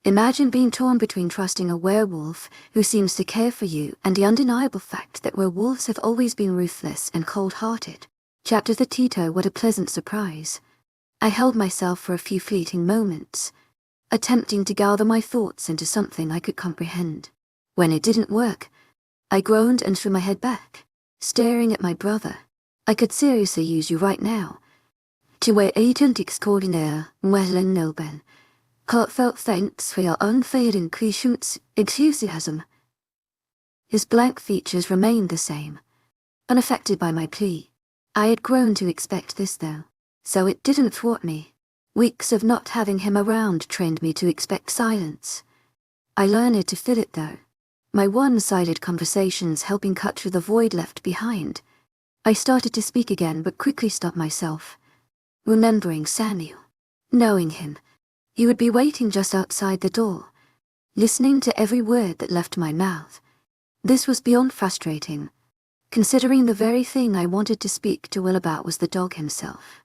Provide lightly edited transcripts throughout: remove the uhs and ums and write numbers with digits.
Imagine being torn between trusting a werewolf who seems to care for you and the undeniable fact that werewolves have always been ruthless and cold-hearted. Chapter 32. What a pleasant surprise. I held myself for a few fleeting moments, attempting to gather my thoughts into something I could comprehend. When it didn't work, I groaned and threw my head back, staring at my brother. I could seriously use you right now. Agent extraordinaire, webnovel. Heartfelt thanks for your unfading patience, enthusiasm. His blank features remained the same, unaffected by my plea. I had grown to expect this though, so it didn't thwart me. Weeks of not having him around trained me to expect silence. I learned to fill it though, my one-sided conversations helping cut through the void left behind. I started to speak again but quickly stopped myself, remembering Samuel. Knowing him, he would be waiting just outside the door, listening to every word that left my mouth. This was beyond frustrating, considering the very thing I wanted to speak to Will about was the dog himself.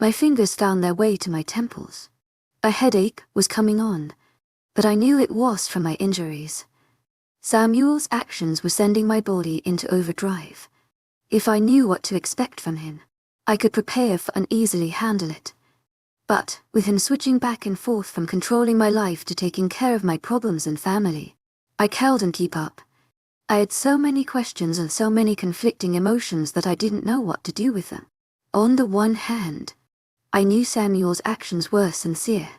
My fingers found their way to my temples. A headache was coming on, but I knew it was from my injuries. Samuel's actions were sending my body into overdrive. If I knew what to expect from him, I could prepare for and easily handle it. But, with him switching back and forth from controlling my life to taking care of my problems and family, I couldn't keep up. I had so many questions and so many conflicting emotions that I didn't know what to do with them. On the one hand, I knew Samuel's actions were sincere.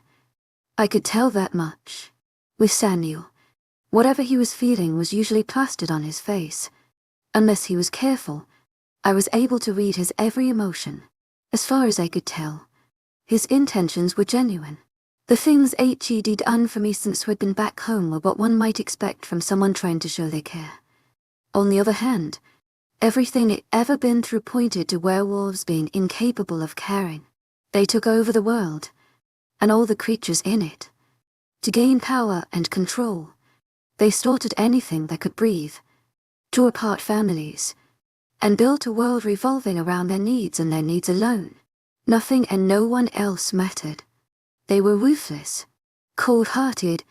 I could tell that much. With Samuel, whatever he was feeling was usually plastered on his face. Unless he was careful, I was able to read his every emotion. As far as I could tell, his intentions were genuine. The things he'd done for me since we'd been back home were what one might expect from someone trying to show they care. On the other hand, everything he'd ever been through pointed to werewolves being incapable of caring. They took over the world, and all the creatures in it. To gain power and control, they slaughtered anything that could breathe, tore apart families, and built a world revolving around their needs and their needs alone. Nothing and no one else mattered. They were ruthless, cold-hearted,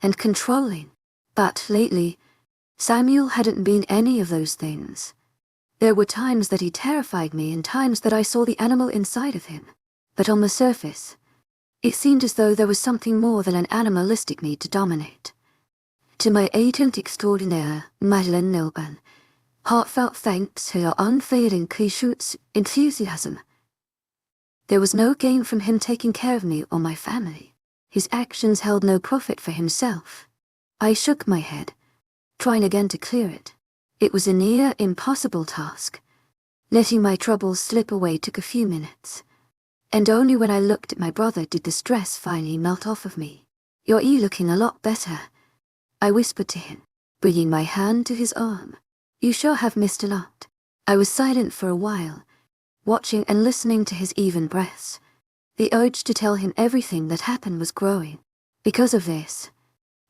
and controlling. But lately, Samuel hadn't been any of those things. There were times that he terrified me and times that I saw the animal inside of him. But on the surface, it seemed as though there was something more than an animalistic need to dominate. To my agent extraordinaire, webnovel, heartfelt thanks for your unfailing patience, enthusiasm. There was no gain from him taking care of me or my family. His actions held no profit for himself. I shook my head, trying again to clear it. It was a near impossible task. Letting my troubles slip away took a few minutes, and only when I looked at my brother did the stress finally melt off of me. "You're looking a lot better," I whispered to him, bringing my hand to his arm. "You sure have missed a lot." I was silent for a while, watching and listening to his even breaths. The urge to tell him everything that happened was growing. Because of this,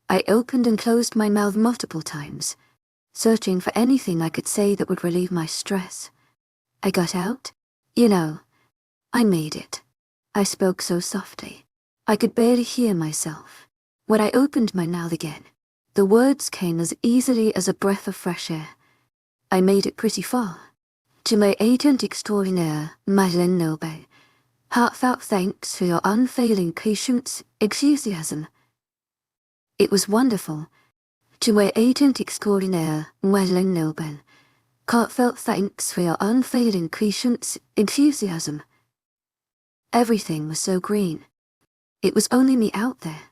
I opened and closed my mouth multiple times, searching for anything I could say that would relieve my stress. I got out. I made it. I spoke so softly, I could barely hear myself. When I opened my mouth again, the words came as easily as a breath of fresh air. I made it pretty far. To my agent extraordinaire, webnovel, heartfelt thanks for your unfailing patience, enthusiasm. It was wonderful. To my agent extraordinaire, webnovel, heartfelt thanks for your unfailing patience, enthusiasm. Everything was so green. It was only me out there.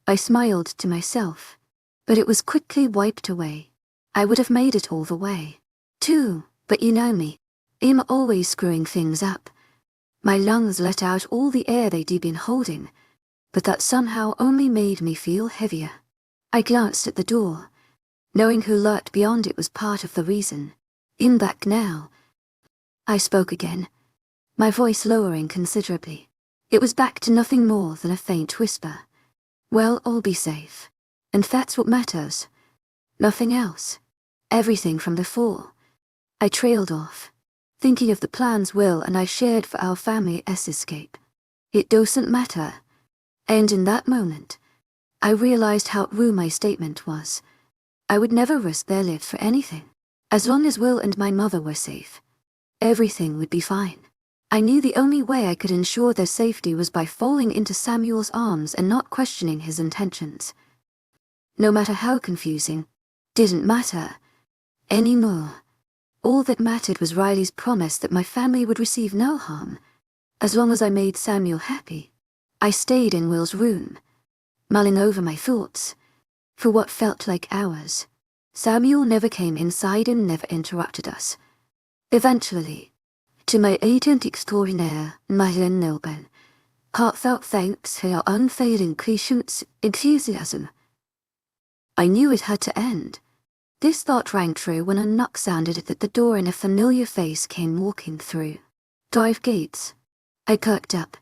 I smiled to myself, but it was quickly wiped away. I would have made it all the way, too, but you know me. I'm always screwing things up. My lungs let out all the air they'd been holding, but that somehow only made me feel heavier. I glanced at the door, knowing who lurked beyond it was part of the reason. "I'm back now." I spoke again, my voice lowering considerably. It was back to nothing more than a faint whisper. "Well, I'll be safe. And that's what matters. Nothing else. Everything from before." I trailed off, thinking of the plans Will and I shared for our family's escape. It doesn't matter. And in that moment, I realized how true my statement was. I would never risk their lives for anything. As long as Will and my mother were safe, everything would be fine. I knew the only way I could ensure their safety was by falling into Samuel's arms and not questioning his intentions. No matter how confusing, didn't matter anymore. All that mattered was Riley's promise that my family would receive no harm, as long as I made Samuel happy. I stayed in Will's room, mulling over my thoughts, for what felt like hours. Samuel never came inside and never interrupted us. Eventually, to my agent extraordinaire, webnovel, heartfelt thanks for your unfailing patience, enthusiasm. I knew it had to end. This thought rang true when a knock sounded at the door and a familiar face came walking through. Drive Gates. I perked up,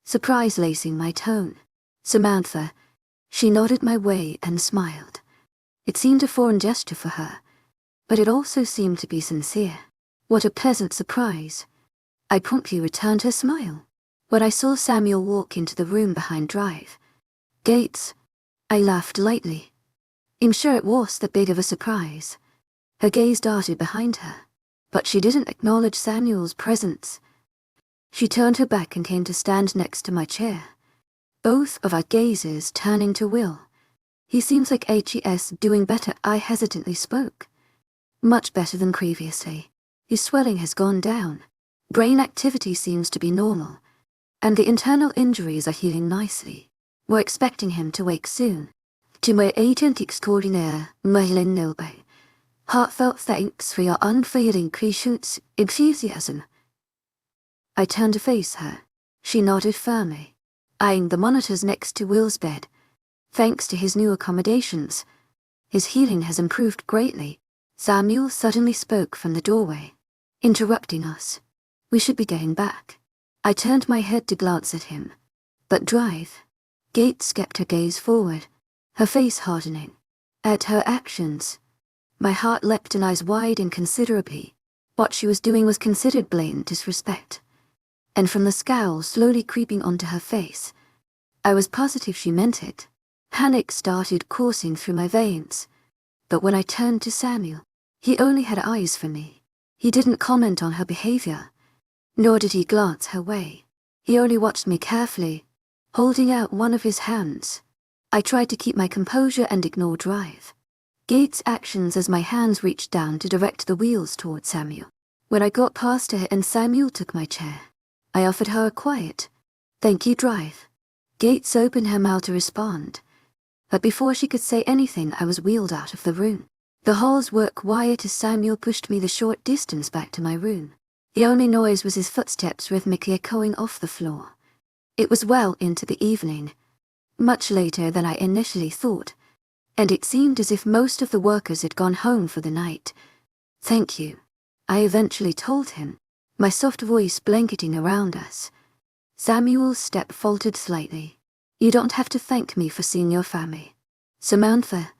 surprise lacing my tone. Samantha. She nodded my way and smiled. It seemed a foreign gesture for her, but it also seemed to be sincere. What a pleasant surprise. I promptly returned her smile. When I saw Samuel walk into the room behind Drive Gates, I laughed lightly. I'm sure it was that big of a surprise. Her gaze darted behind her, but she didn't acknowledge Samuel's presence. She turned her back and came to stand next to my chair, both of our gazes turning to Will. He seems like HES doing better. I hesitantly spoke. Much better than previously. His swelling has gone down. Brain activity seems to be normal, and the internal injuries are healing nicely. We're expecting him to wake soon. To my agent extraordinaire, webnovel, heartfelt thanks for your unfailing patience, enthusiasm. I turned to face her. She nodded firmly, eyeing the monitors next to Will's bed. Thanks to his new accommodations, his healing has improved greatly. Samuel suddenly spoke from the doorway, interrupting us. We should be getting back. I turned my head to glance at him, but Drive Gates kept her gaze forward, her face hardening. At her actions, my heart leapt and eyes widened considerably. What she was doing was considered blatant disrespect, and from the scowl slowly creeping onto her face, I was positive she meant it. Panic started coursing through my veins, but when I turned to Samuel, he only had eyes for me. He didn't comment on her behavior, nor did he glance her way. He only watched me carefully, holding out one of his hands. I tried to keep my composure and ignore Drive Gates' actions as my hands reached down to direct the wheels toward Samuel. When I got past her and Samuel took my chair, I offered her a quiet, "Thank you, Drive." Gates opened her mouth to respond, but before she could say anything, I was wheeled out of the room. The halls were quiet as Samuel pushed me the short distance back to my room. The only noise was his footsteps rhythmically echoing off the floor. It was well into the evening, much later than I initially thought, and it seemed as if most of the workers had gone home for the night. "Thank you," I eventually told him, my soft voice blanketing around us. Samuel's step faltered slightly. "You don't have to thank me for seeing your family, Samantha."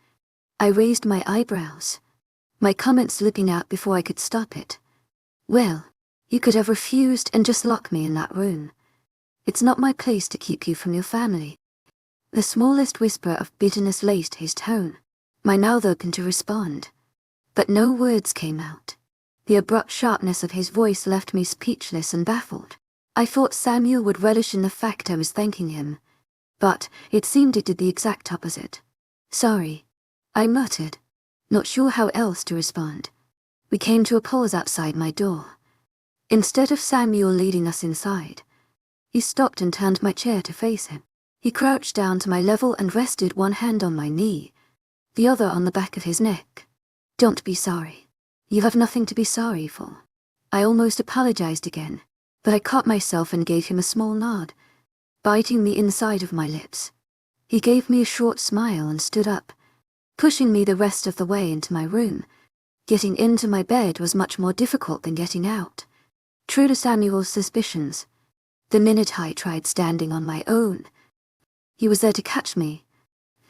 I raised my eyebrows, my comment slipping out before I could stop it. "Well, you could have refused and just locked me in that room. It's not my place to keep you from your family." The smallest whisper of bitterness laced his tone. My mouth opened to respond, but no words came out. The abrupt sharpness of his voice left me speechless and baffled. I thought Samuel would relish in the fact I was thanking him, but it seemed it did the exact opposite. "Sorry," I muttered, not sure how else to respond. We came to a pause outside my door. Instead of Samuel leading us inside, he stopped and turned my chair to face him. He crouched down to my level and rested one hand on my knee, the other on the back of his neck. "Don't be sorry. You have nothing to be sorry for." I almost apologized again, but I caught myself and gave him a small nod, biting the inside of my lips. He gave me a short smile and stood up, pushing me the rest of the way into my room. Getting into my bed was much more difficult than getting out. True to Samuel's suspicions, the minute I tried standing on my own, he was there to catch me.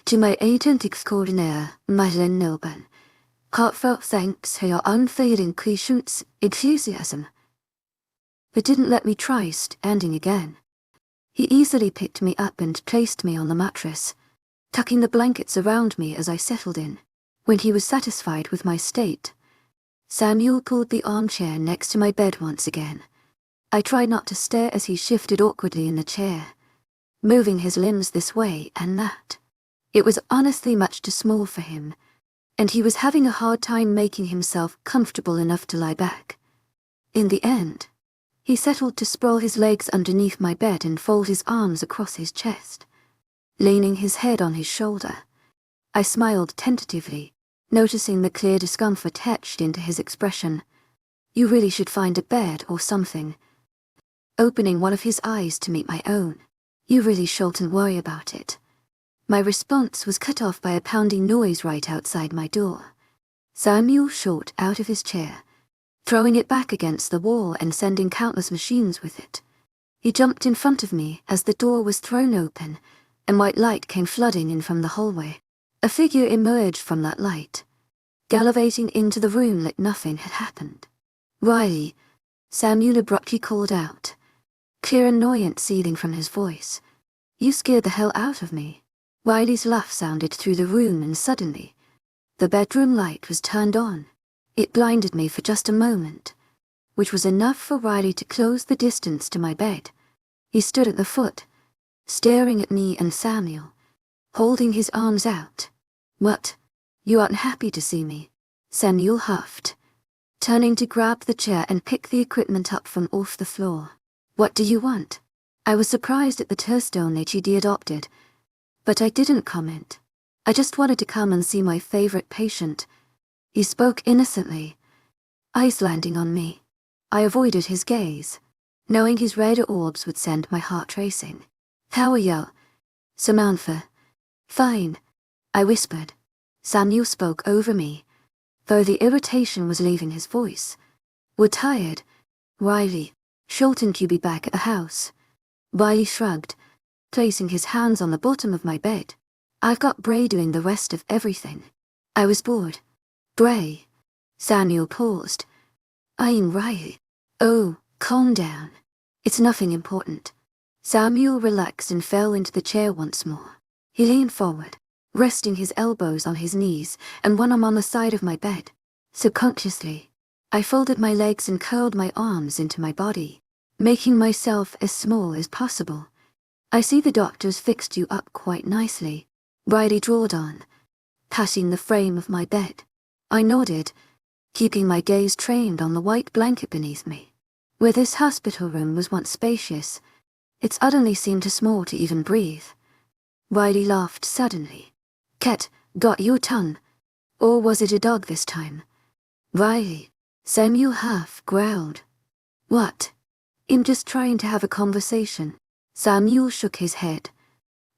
To my agent extraordinaire, webnovel, heartfelt thanks for your unfailing patience, enthusiasm. But didn't let me try standing again. He easily picked me up and placed me on the mattress, tucking the blankets around me as I settled in. When he was satisfied with my state, Samuel pulled the armchair next to my bed once again. I tried not to stare as he shifted awkwardly in the chair, moving his limbs this way and that. It was honestly much too small for him, and he was having a hard time making himself comfortable enough to lie back. In the end, he settled to sprawl his legs underneath my bed and fold his arms across his chest, leaning his head on his shoulder. I smiled tentatively, noticing the clear discomfort etched into his expression. "You really should find a bed or something." Opening one of his eyes to meet my own. "You really shouldn't worry about it." My response was cut off by a pounding noise right outside my door. Samuel shot out of his chair, throwing it back against the wall and sending countless machines with it. He jumped in front of me as the door was thrown open, and white light came flooding in from the hallway. A figure emerged from that light, gallivanting into the room like nothing had happened. "Riley," Samuel abruptly called out, clear annoyance seething from his voice. "You scared the hell out of me." Riley's laugh sounded through the room, and suddenly, the bedroom light was turned on. It blinded me for just a moment, which was enough for Riley to close the distance to my bed. He stood at the foot, staring at me and Samuel, holding his arms out. "What? You aren't happy to see me?" Samuel huffed, turning to grab the chair and pick the equipment up from off the floor. "What do you want?" I was surprised at the terse nature he adopted, but I didn't comment. "I just wanted to come and see my favorite patient." He spoke innocently, eyes landing on me. I avoided his gaze, knowing his red orbs would send my heart racing. "How are you, Samantha?" "Fine," I whispered. Samuel spoke over me, though the irritation was leaving his voice. "We're tired, Riley. Shouldn't you be back at the house?" Riley shrugged, placing his hands on the bottom of my bed. "I've got Bray doing the rest of everything." I was bored. "Bray?" Samuel paused, eyeing Riley. "Oh, calm down. It's nothing important." Samuel relaxed and fell into the chair once more. He leaned forward, resting his elbows on his knees and one arm on the side of my bed. Subconsciously, I folded my legs and curled my arms into my body, making myself as small as possible. "I see the doctor's fixed you up quite nicely," Riley drawled on, patting the frame of my bed. I nodded, keeping my gaze trained on the white blanket beneath me. Where this hospital room was once spacious, it suddenly seemed too small to even breathe. Riley laughed suddenly. "Cat, got your tongue? Or was it a dog this time?" "Riley," Samuel half growled. "What?" "I'm just trying to have a conversation." Samuel shook his head,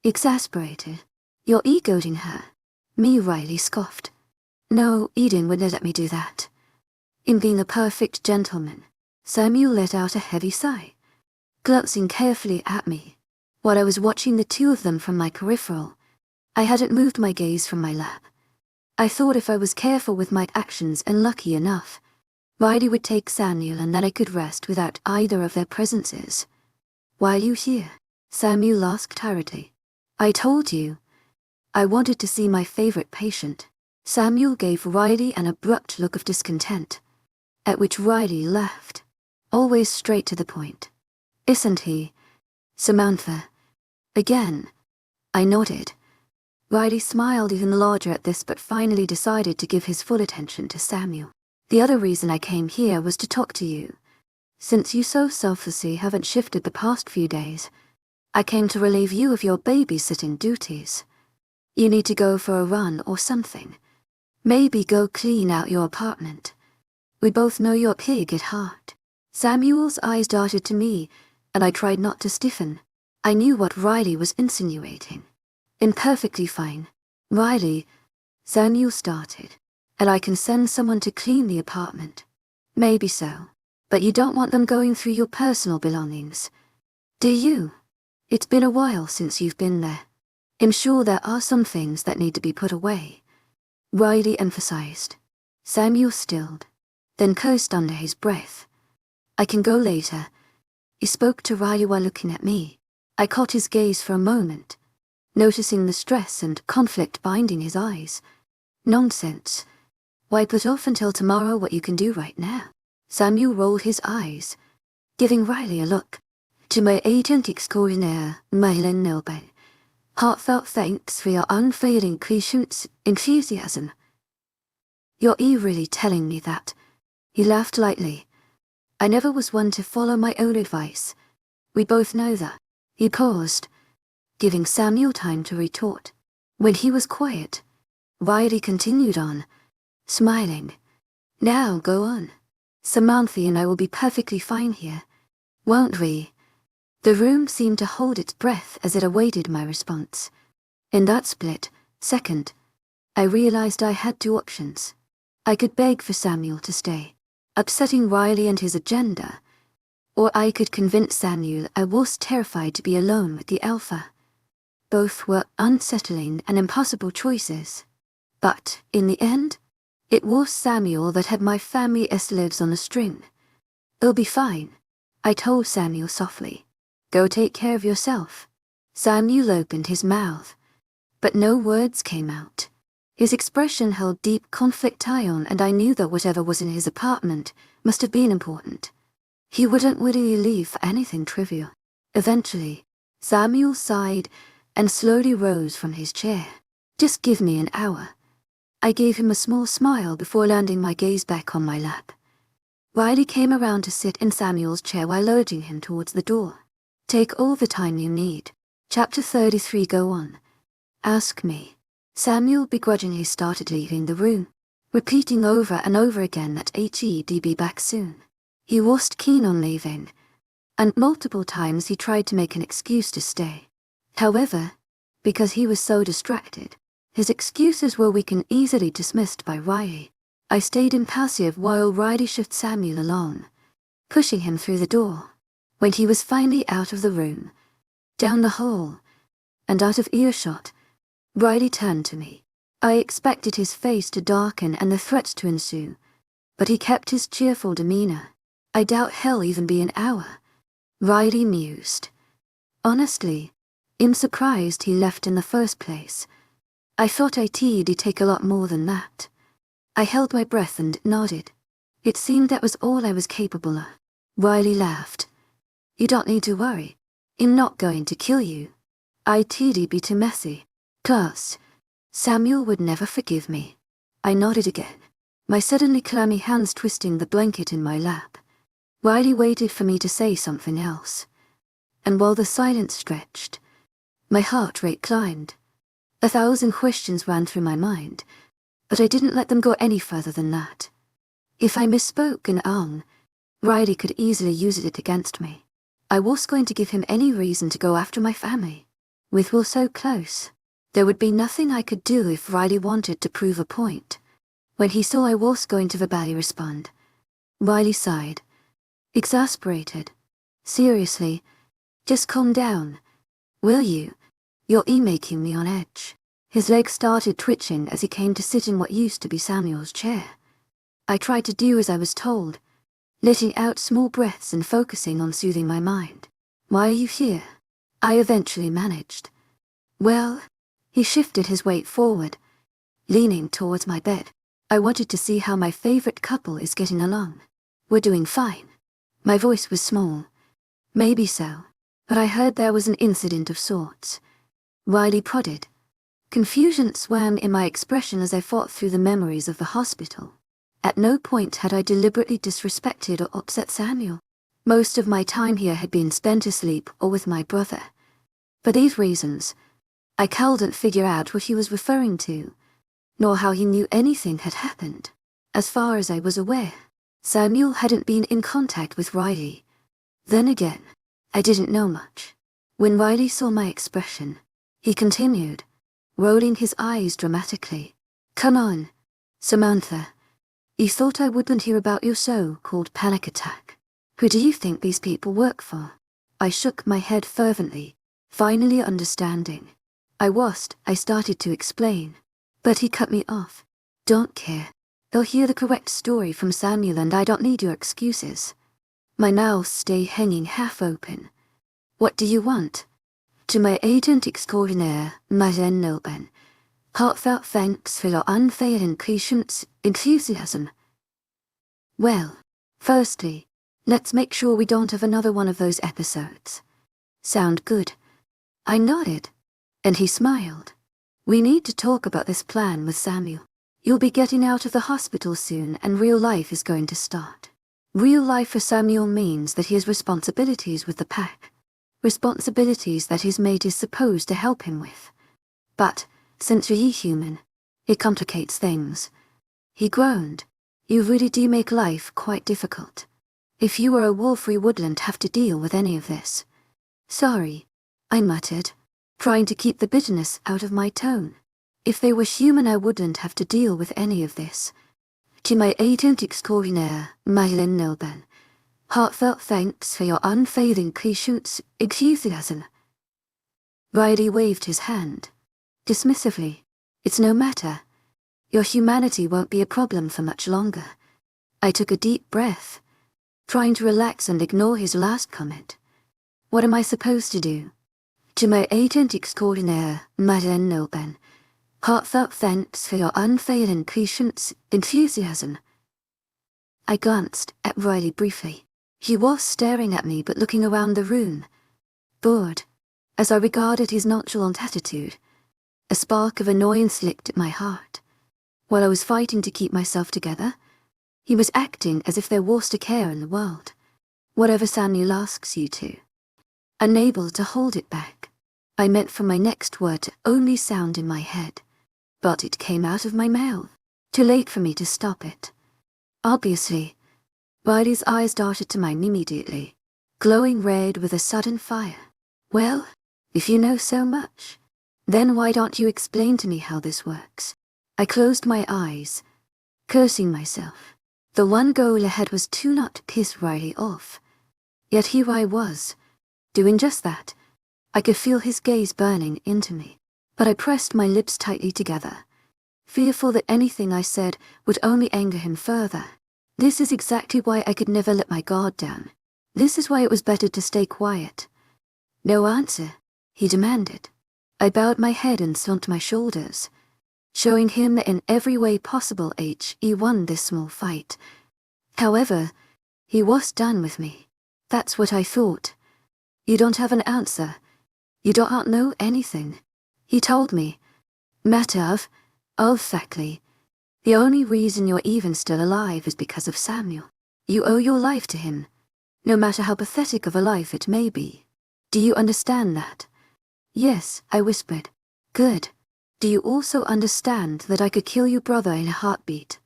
exasperated. "You're egoting her." Me, Riley scoffed. "No, Eden wouldn't let me do that." In being a perfect gentleman, Samuel let out a heavy sigh, glancing carefully at me, while I was watching the two of them from my peripheral. I hadn't moved my gaze from my lap. I thought if I was careful with my actions and lucky enough, Riley would take Samuel and then I could rest without either of their presences. "Why are you here?" Samuel asked hurriedly. "I told you. I wanted to see my favorite patient." Samuel gave Riley an abrupt look of discontent, at which Riley laughed, always straight to the point. "Isn't he, Samantha?" Again, I nodded. Riley smiled even larger at this but finally decided to give his full attention to Samuel. "The other reason I came here was to talk to you. Since you so selflessly haven't shifted the past few days, I came to relieve you of your babysitting duties. You need to go for a run or something. Maybe go clean out your apartment. We both know you're a pig at heart." Samuel's eyes darted to me, and I tried not to stiffen. I knew what Riley was insinuating. "And perfectly fine. Riley," Samuel started, "and I can send someone to clean the apartment." "Maybe so. But you don't want them going through your personal belongings, do you? It's been a while since you've been there. I'm sure there are some things that need to be put away," Riley emphasized. Samuel stilled, then cursed under his breath. "I can go later." He spoke to Riley while looking at me. I caught his gaze for a moment, noticing the stress and conflict binding his eyes. Nonsense. Why put off until tomorrow what you can do right now? Samuel rolled his eyes, giving Riley a look. To my agent extraordinaire, Mylan Nilben. Heartfelt thanks for your unfailing patience, enthusiasm. You're really telling me that? He laughed lightly. I never was one to follow my own advice. We both know that. He paused, giving Samuel time to retort. When he was quiet, Riley continued on, smiling. Now go on. Samantha and I will be perfectly fine here, won't we? The room seemed to hold its breath as it awaited my response. In that split second, I realized I had two options. I could beg for Samuel to stay, upsetting Riley and his agenda, or I could convince Samuel I was terrified to be alone with the alpha. Both were unsettling and impossible choices. But, in the end, it was Samuel that had my family lives on a string. It'll be fine, I told Samuel softly. Go take care of yourself. Samuel opened his mouth, but no words came out. His expression held deep conflict ion, and I knew that whatever was in his apartment must have been important. He wouldn't willingly leave for anything trivial. Eventually, Samuel sighed and slowly rose from his chair. Just give me an hour. I gave him a small smile before landing my gaze back on my lap. Riley came around to sit in Samuel's chair while urging him towards the door. Take all the time you need. Chapter 33. Go on. Ask me. Samuel begrudgingly started leaving the room, repeating over and over again that he'd be back soon. He wasn't keen on leaving, and multiple times he tried to make an excuse to stay. However, because he was so distracted, his excuses were weak and easily dismissed by Riley. I stayed impassive while Riley shoved Samuel along, pushing him through the door. When he was finally out of the room, down the hall, and out of earshot, Riley turned to me. I expected his face to darken and the threats to ensue, but he kept his cheerful demeanor. I doubt he'll even be an hour. Riley mused. Honestly, I'm surprised he left in the first place. I thought he'd take a lot more than that. I held my breath and nodded. It seemed that was all I was capable of. Riley laughed. You don't need to worry. I'm not going to kill you. I'd be too messy. Plus, Samuel would never forgive me. I nodded again, my suddenly clammy hands twisting the blanket in my lap. Riley waited for me to say something else. And while the silence stretched, my heart rate climbed. 1,000 questions ran through my mind, but I didn't let them go any further than that. If I misspoke in Riley could easily use it against me. I was going to give him any reason to go after my family. With Will so close, there would be nothing I could do if Riley wanted to prove a point. When he saw I was going to verbally respond, Riley sighed, exasperated. Seriously, just calm down, will you? You're making me on edge. His legs started twitching as he came to sit in what used to be Samuel's chair. I tried to do as I was told, letting out small breaths and focusing on soothing my mind. Why are you here? I eventually managed. Well, he shifted his weight forward, leaning towards my bed. I wanted to see how my favorite couple is getting along. We're doing fine. My voice was small. Maybe so, but I heard there was an incident of sorts. Riley prodded. Confusion swam in my expression as I fought through the memories of the hospital. At no point had I deliberately disrespected or upset Samuel. Most of my time here had been spent asleep or with my brother. For these reasons, I couldn't figure out what he was referring to, nor how he knew anything had happened. As far as I was aware, Samuel hadn't been in contact with Riley. Then again, I didn't know much. When Riley saw my expression, he continued, rolling his eyes dramatically. Come on, Samantha. You thought I wouldn't hear about your so-called panic attack. Who do you think these people work for? I shook my head fervently, finally understanding. I started to explain, but he cut me off. Don't care. They'll hear the correct story from Samuel and I don't need your excuses. My mouth stayed hanging half open. What do you want? To my agent extraordinaire, Love, heartfelt thanks for your unfailing patience, enthusiasm. Well, firstly, let's make sure we don't have another one of those episodes. Sound good? I nodded, and he smiled. We need to talk about this plan with Samuel. You'll be getting out of the hospital soon and real life is going to start. Real life for Samuel means that he has responsibilities with the pack. Responsibilities that his mate is supposed to help him with. But, since you're human, it complicates things. He groaned. You really do make life quite difficult. If you were a wolf we wouldn't have to deal with any of this. Sorry, I muttered, trying to keep the bitterness out of my tone. If they were human I wouldn't have to deal with any of this. To my agent extraordinaire, Love, heartfelt thanks for your unfailing patience, enthusiasm. Riley waved his hand. Dismissively. It's no matter. Your humanity won't be a problem for much longer. I took a deep breath, trying to relax and ignore his last comment. What am I supposed to do? To my agent extraordinaire, Love, heartfelt thanks for your unfailing patience, enthusiasm. I glanced at Riley briefly. He was staring at me but looking around the room, bored, as I regarded his nonchalant attitude. A spark of annoyance licked at my heart. While I was fighting to keep myself together, he was acting as if there was a care in the world. Whatever Samuel asks you to. Unable to hold it back, I meant for my next word to only sound in my head. But it came out of my mouth, too late for me to stop it. Obviously, Riley's eyes darted to mine immediately, glowing red with a sudden fire. Well, if you know so much, then why don't you explain to me how this works? I closed my eyes, cursing myself. The one goal ahead was to not piss Riley off. Yet here I was, doing just that. I could feel his gaze burning into me, but I pressed my lips tightly together, fearful that anything I said would only anger him further. This is exactly why I could never let my guard down. This is why it was better to stay quiet. No answer, he demanded. I bowed my head and slumped my shoulders, showing him that in every way possible he won this small fight. However, he was done with me. That's what I thought. You don't have an answer. You don't know anything. He told me. Factly, the only reason you're even still alive is because of Samuel. You owe your life to him, no matter how pathetic of a life it may be. Do you understand that? Yes, I whispered. Good. Do you also understand that I could kill your brother in a heartbeat,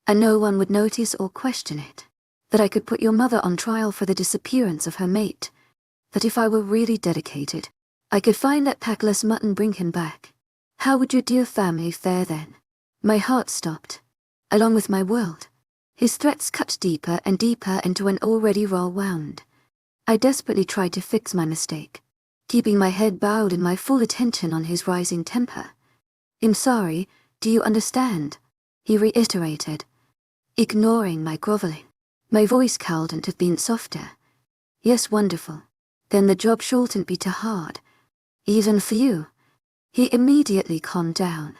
and no one would notice or question it? That I could put your mother on trial for the disappearance of her mate? That if I were really dedicated, I could find that packless mutt and bring him back? How would your dear family fare then? My heart stopped, along with my world. His threats cut deeper and deeper into an already raw wound. I desperately tried to fix my mistake, keeping my head bowed and my full attention on his rising temper. I'm sorry, do you understand? He reiterated, ignoring my groveling. My voice couldn't have been softer. Yes, wonderful. Then the job shouldn't be too hard. Even for you. He immediately calmed down,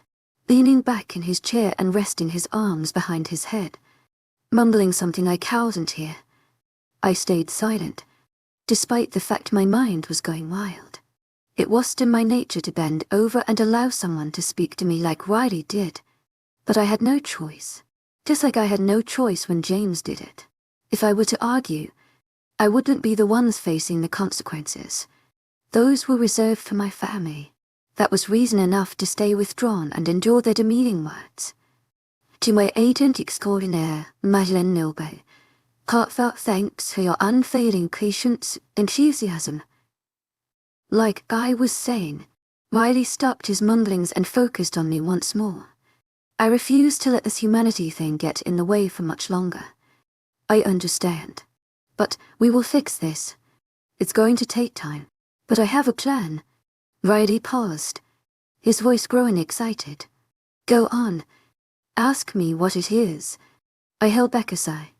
leaning back in his chair and resting his arms behind his head, mumbling something I couldn't hear. I stayed silent, despite the fact my mind was going wild. It was in my nature to bend over and allow someone to speak to me like Riley did, but I had no choice, just like I had no choice when James did it. If I were to argue, I wouldn't be the ones facing the consequences. Those were reserved for my family. That was reason enough to stay withdrawn and endure their demeaning words. To my agent extraordinaire, Love, heartfelt thanks for your unfailing patience, enthusiasm. Like Guy was saying, Riley stopped his mumblings and focused on me once more. I refused to let this humanity thing get in the way for much longer. I understand. But we will fix this. It's going to take time. But I have a plan. Riley paused, his voice growing excited. Go on. Ask me what it is. I held back a sigh.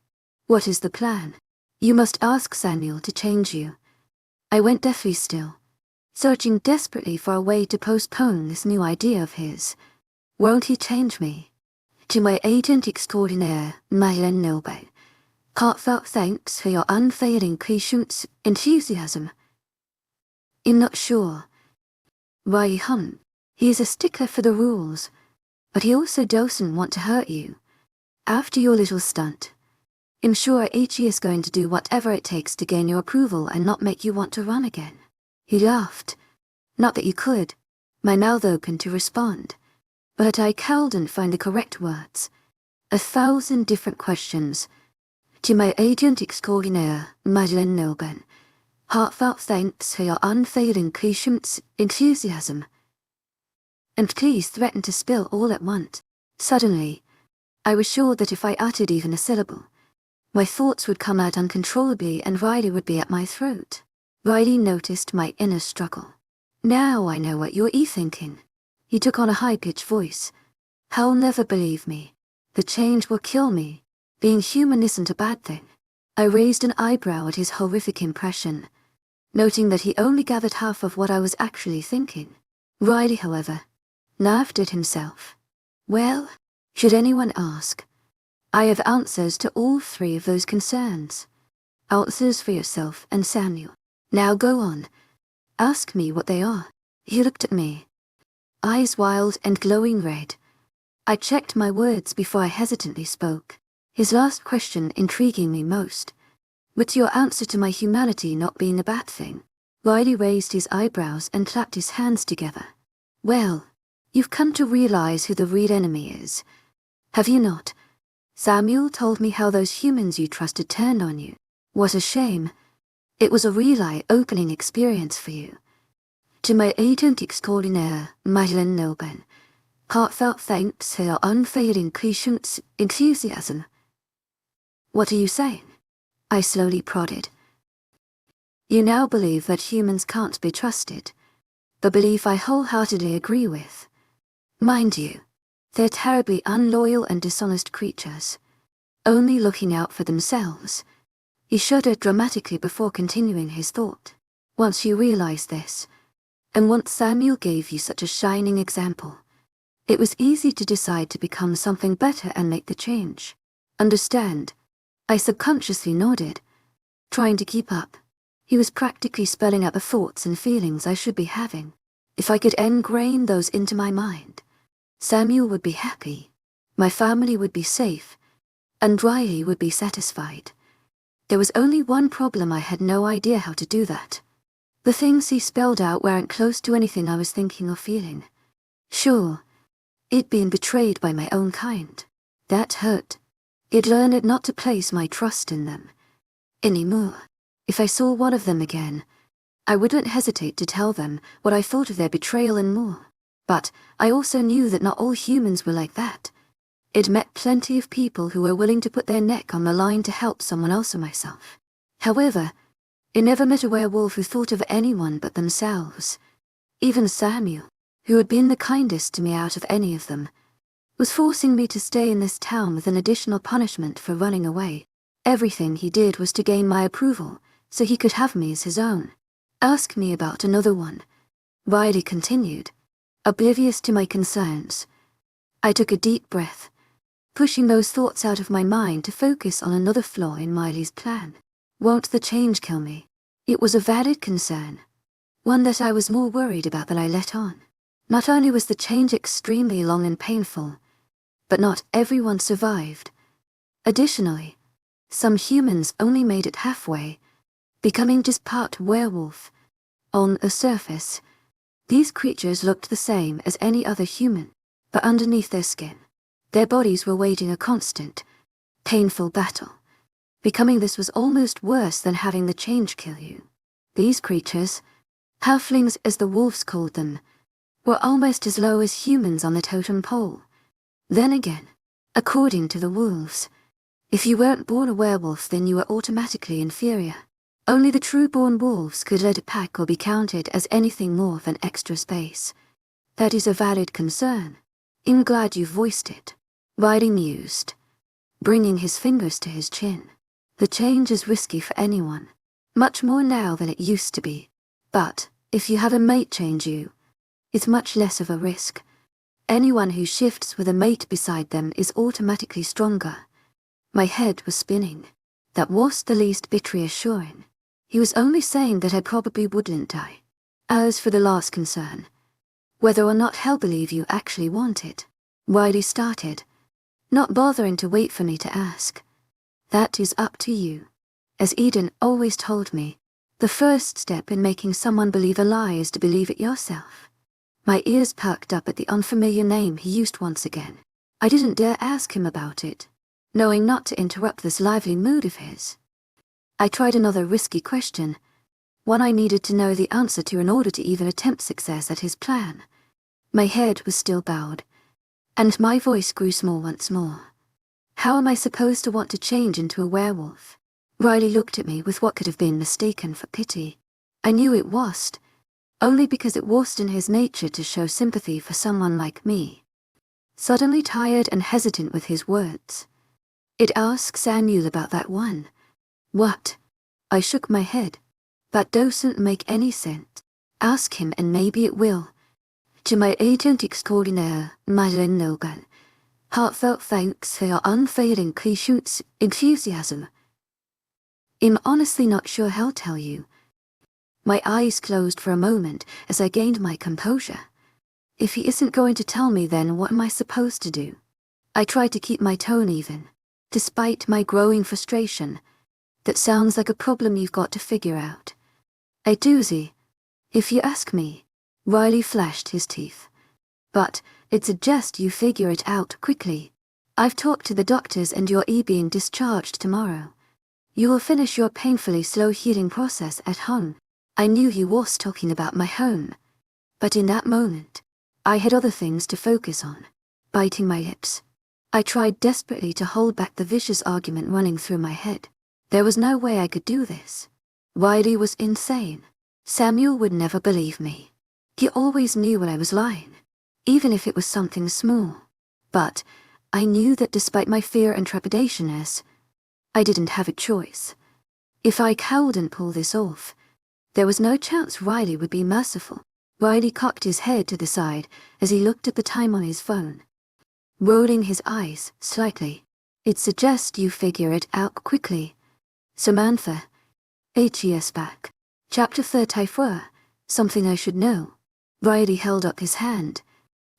What is the plan? You must ask Samuel to change you. I went deathly still, searching desperately for a way to postpone this new idea of his. Won't he change me? To my agent extraordinaire, webnovel. Heartfelt thanks for your unfailing patience, enthusiasm. I'm not sure. Why, he is a stickler for the rules, but he also doesn't want to hurt you. After your little stunt, I'm sure H.E. is going to do whatever it takes to gain your approval and not make you want to run again. He laughed. Not that you could. My mouth opened to respond, but I couldn't find the correct words. 1,000 different questions. To my agent extraordinaire, webnovel. Heartfelt thanks for your unfailing patience, enthusiasm. And please threaten to spill all at once. Suddenly, I was sure that if I uttered even a syllable, my thoughts would come out uncontrollably and Riley would be at my throat. Riley noticed my inner struggle. Now I know what you're thinking. He took on a high-pitched voice. He'll never believe me. The change will kill me. Being human isn't a bad thing. I raised an eyebrow at his horrific impression, noting that he only gathered half of what I was actually thinking. Riley, however, laughed at himself. Well, should anyone ask, I have answers to all three of those concerns. Answers for yourself and Samuel. Now go on. Ask me what they are. He looked at me, eyes wild and glowing red. I checked my words before I hesitantly spoke. His last question intriguing me most. What's your answer to my humanity not being a bad thing? Riley raised his eyebrows and clapped his hands together. Well, you've come to realize who the real enemy is. Have you not? Samuel told me how those humans you trusted turned on you. What a shame. It was a real eye-opening experience for you. To my agent extraordinaire, webnovel. Heartfelt thanks for your unfailing patience, enthusiasm. What are you saying? I slowly prodded. You now believe that humans can't be trusted. The belief I wholeheartedly agree with. Mind you, they're terribly unloyal and dishonest creatures, only looking out for themselves. He shuddered dramatically before continuing his thought. Once you realize this, and once Samuel gave you such a shining example, it was easy to decide to become something better and make the change. Understand? I subconsciously nodded, trying to keep up. He was practically spelling out the thoughts and feelings I should be having. If I could ingrain those into my mind, Samuel would be happy, my family would be safe, and Riley would be satisfied. There was only one problem: I had no idea how to do that. The things he spelled out weren't close to anything I was thinking or feeling. Sure, I'd been betrayed by my own kind. That hurt. I'd learned not to place my trust in them anymore. If I saw one of them again, I wouldn't hesitate to tell them what I thought of their betrayal and more. But I also knew that not all humans were like that. I'd met plenty of people who were willing to put their neck on the line to help someone else or myself. However, I never met a werewolf who thought of anyone but themselves. Even Samuel, who had been the kindest to me out of any of them, was forcing me to stay in this town with an additional punishment for running away. Everything he did was to gain my approval, so he could have me as his own. Ask me about another one, Riley continued, oblivious to my concerns. I took a deep breath, pushing those thoughts out of my mind to focus on another flaw in Miley's plan. Won't the change kill me? It was a valid concern, one that I was more worried about than I let on. Not only was the change extremely long and painful, but not everyone survived. Additionally, some humans only made it halfway, becoming just part werewolf. On the surface, these creatures looked the same as any other human, but underneath their skin, their bodies were waging a constant, painful battle. Becoming this was almost worse than having the change kill you. These creatures, halflings as the wolves called them, were almost as low as humans on the totem pole. Then again, according to the wolves, if you weren't born a werewolf, then you were automatically inferior. Only the true-born wolves could lead a pack or be counted as anything more than extra space. That is a valid concern. I'm glad you voiced it. Riley mused, bringing his fingers to his chin. The change is risky for anyone, much more now than it used to be. But If you have a mate change you, it's much less of a risk. Anyone who shifts with a mate beside them is automatically stronger. My head was spinning. That was the least bit reassuring. He was only saying that I probably wouldn't die. As for the last concern, whether or not he'll believe you actually want it, Wiley started, not bothering to wait for me to ask. That is up to you. As Eden always told me, the first step in making someone believe a lie is to believe it yourself. My ears perked up at the unfamiliar name he used once again. I didn't dare ask him about it, knowing not to interrupt this lively mood of his. I tried another risky question, one I needed to know the answer to in order to even attempt success at his plan. My head was still bowed, and my voice grew small once more. How am I supposed to want to change into a werewolf? Riley looked at me with what could have been mistaken for pity. I knew it wasn't, only because it wasn't in his nature to show sympathy for someone like me. Suddenly tired and hesitant with his words, "It asks Samuel about that one." "What?" I shook my head. "That doesn't make any sense. Ask him and maybe it will." To my agent extraordinaire, Madeleine Logan, heartfelt thanks for your unfailing patience, enthusiasm. I'm honestly not sure how to tell you. My eyes closed for a moment as I gained my composure. If he isn't going to tell me, then what am I supposed to do? I tried to keep my tone even, despite my growing frustration. That sounds like a problem you've got to figure out. A doozy, if you ask me. Riley flashed his teeth. But I'd suggest you figure it out quickly. I've talked to the doctors and you're being discharged tomorrow. You will finish your painfully slow healing process at home. I knew he was talking about my home, but in that moment, I had other things to focus on. Biting my lips, I tried desperately to hold back the vicious argument running through my head. There was no way I could do this. Wiley was insane. Samuel would never believe me. He always knew when I was lying, even if it was something small. But I knew that despite my fear and trepidation, I didn't have a choice. If I couldn't pull this off, there was no chance Riley would be merciful. Riley cocked his head to the side as he looked at the time on his phone, rolling his eyes slightly. "I'd suggest you figure it out quickly. Samantha. H.E.S. back. Chapter 34. Something I should know." Riley held up his hand,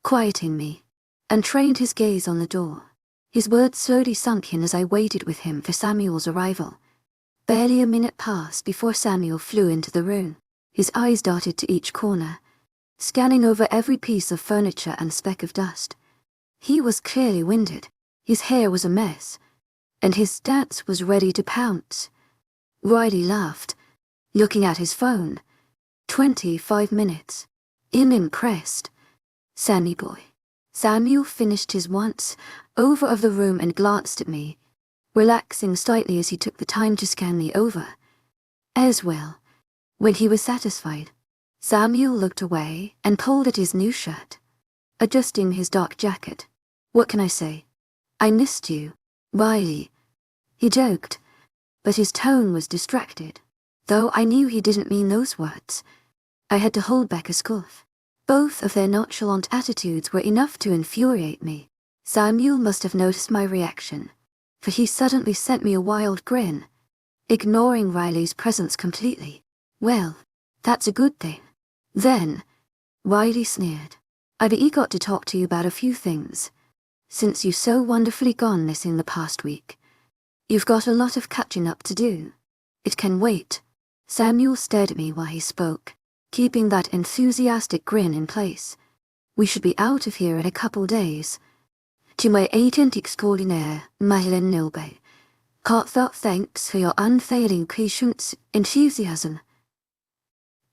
quieting me, and trained his gaze on the door. His words slowly sunk in as I waited with him for Samuel's arrival. Barely a minute passed before Samuel flew into the room. His eyes darted to each corner, scanning over every piece of furniture and speck of dust. He was clearly winded. His hair was a mess, and his stance was ready to pounce. Riley laughed, looking at his phone. 25 minutes. I'm impressed. Sammy boy. Samuel finished his once over of the room and glanced at me, relaxing slightly as he took the time to scan me over. As well, when he was satisfied, Samuel looked away and pulled at his new shirt, adjusting his dark jacket. "What can I say? I missed you, Riley." He joked, but his tone was distracted. Though I knew he didn't mean those words, I had to hold back a scoff. Both of their nonchalant attitudes were enough to infuriate me. Samuel must have noticed my reaction, for he suddenly sent me a wild grin, ignoring Riley's presence completely. "Well, that's a good thing. Then," Riley sneered, "I've got to talk to you about a few things. Since you've so wonderfully gone missing the past week, you've got a lot of catching up to do. It can wait." Samuel stared at me while he spoke, keeping that enthusiastic grin in place. "We should be out of here in a couple days. To my agent extraordinaire, Madeleine Logan, heartfelt thanks for your unfailing patience, enthusiasm.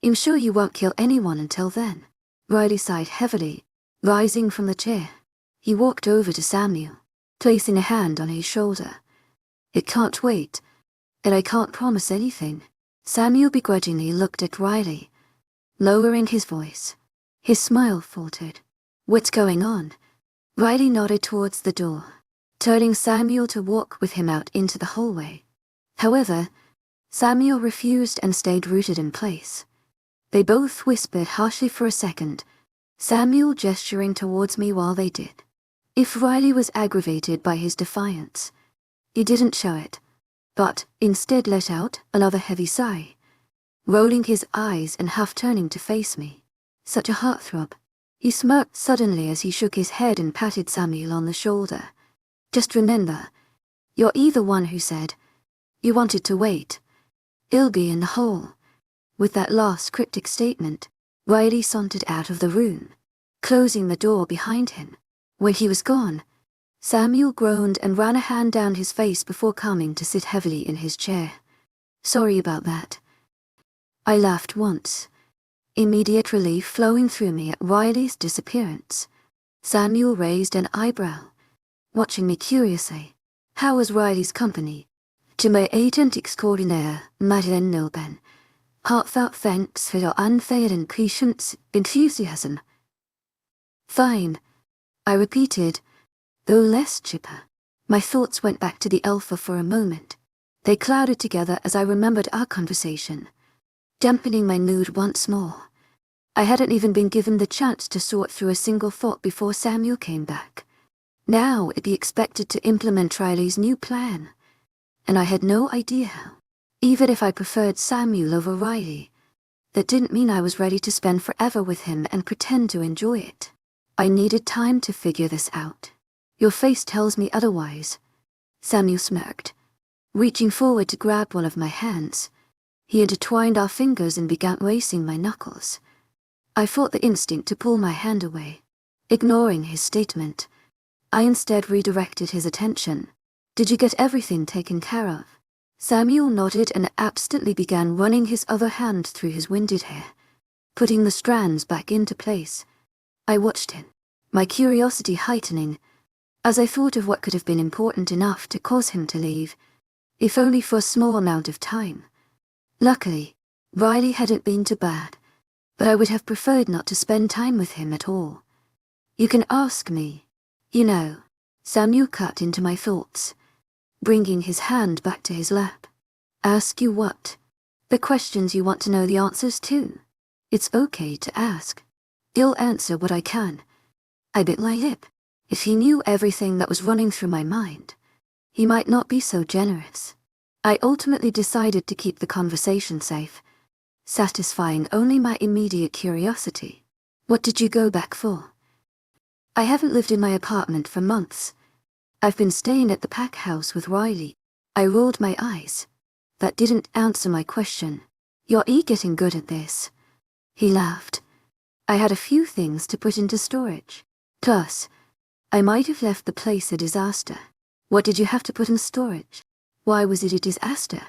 I'm sure you won't kill anyone until then." Riley sighed heavily, rising from the chair. He walked over to Samuel, placing a hand on his shoulder. "It can't wait, and I can't promise anything." Samuel begrudgingly looked at Riley, lowering his voice. His smile faltered. "What's going on?" Riley nodded towards the door, turning Samuel to walk with him out into the hallway. However, Samuel refused and stayed rooted in place. They both whispered harshly for a second, Samuel gesturing towards me while they did. If Riley was aggravated by his defiance, he didn't show it, but instead let out another heavy sigh, rolling his eyes and half turning to face me. Such a heartthrob. He smirked suddenly as he shook his head and patted Samuel on the shoulder. Just remember, you're either one who said you wanted to wait. He'll be in the hole. With that last cryptic statement, Riley sauntered out of the room, closing the door behind him. When he was gone, Samuel groaned and ran a hand down his face before coming to sit heavily in his chair. Sorry about that. I laughed once, immediate relief flowing through me at Riley's disappearance. Samuel raised an eyebrow, watching me curiously. How was Riley's company? To my agent extraordinaire, Madeleine Nilben. Heartfelt thanks for your unfailing patience, enthusiasm. Fine, I repeated, though less chipper. My thoughts went back to the Alpha for a moment. They clouded together as I remembered our conversation, dampening my mood once more. I hadn't even been given the chance to sort through a single thought before Samuel came back. Now it'd be expected to implement Riley's new plan, and I had no idea how. Even if I preferred Samuel over Riley, that didn't mean I was ready to spend forever with him and pretend to enjoy it. I needed time to figure this out. Your face tells me otherwise. Samuel smirked, reaching forward to grab one of my hands. He intertwined our fingers and began racing my knuckles. I fought the instinct to pull my hand away. Ignoring his statement, I instead redirected his attention. Did you get everything taken care of? Samuel nodded and absently began running his other hand through his winded hair, putting the strands back into place. I watched him, my curiosity heightening, as I thought of what could have been important enough to cause him to leave, if only for a small amount of time. Luckily, Riley hadn't been too bad, but I would have preferred not to spend time with him at all. You can ask me, you know. Samuel cut into my thoughts, bringing his hand back to his lap. Ask you what? The questions you want to know the answers to. It's okay to ask. I'll answer what I can. I bit my lip. If he knew everything that was running through my mind, he might not be so generous. I ultimately decided to keep the conversation safe, satisfying only my immediate curiosity. What did you go back for? I haven't lived in my apartment for months. I've been staying at the pack house with Riley. I rolled my eyes. That didn't answer my question. You're getting good at this. He laughed. I had a few things to put into storage. Plus, I might have left the place a disaster. What did you have to put in storage? Why was it a disaster?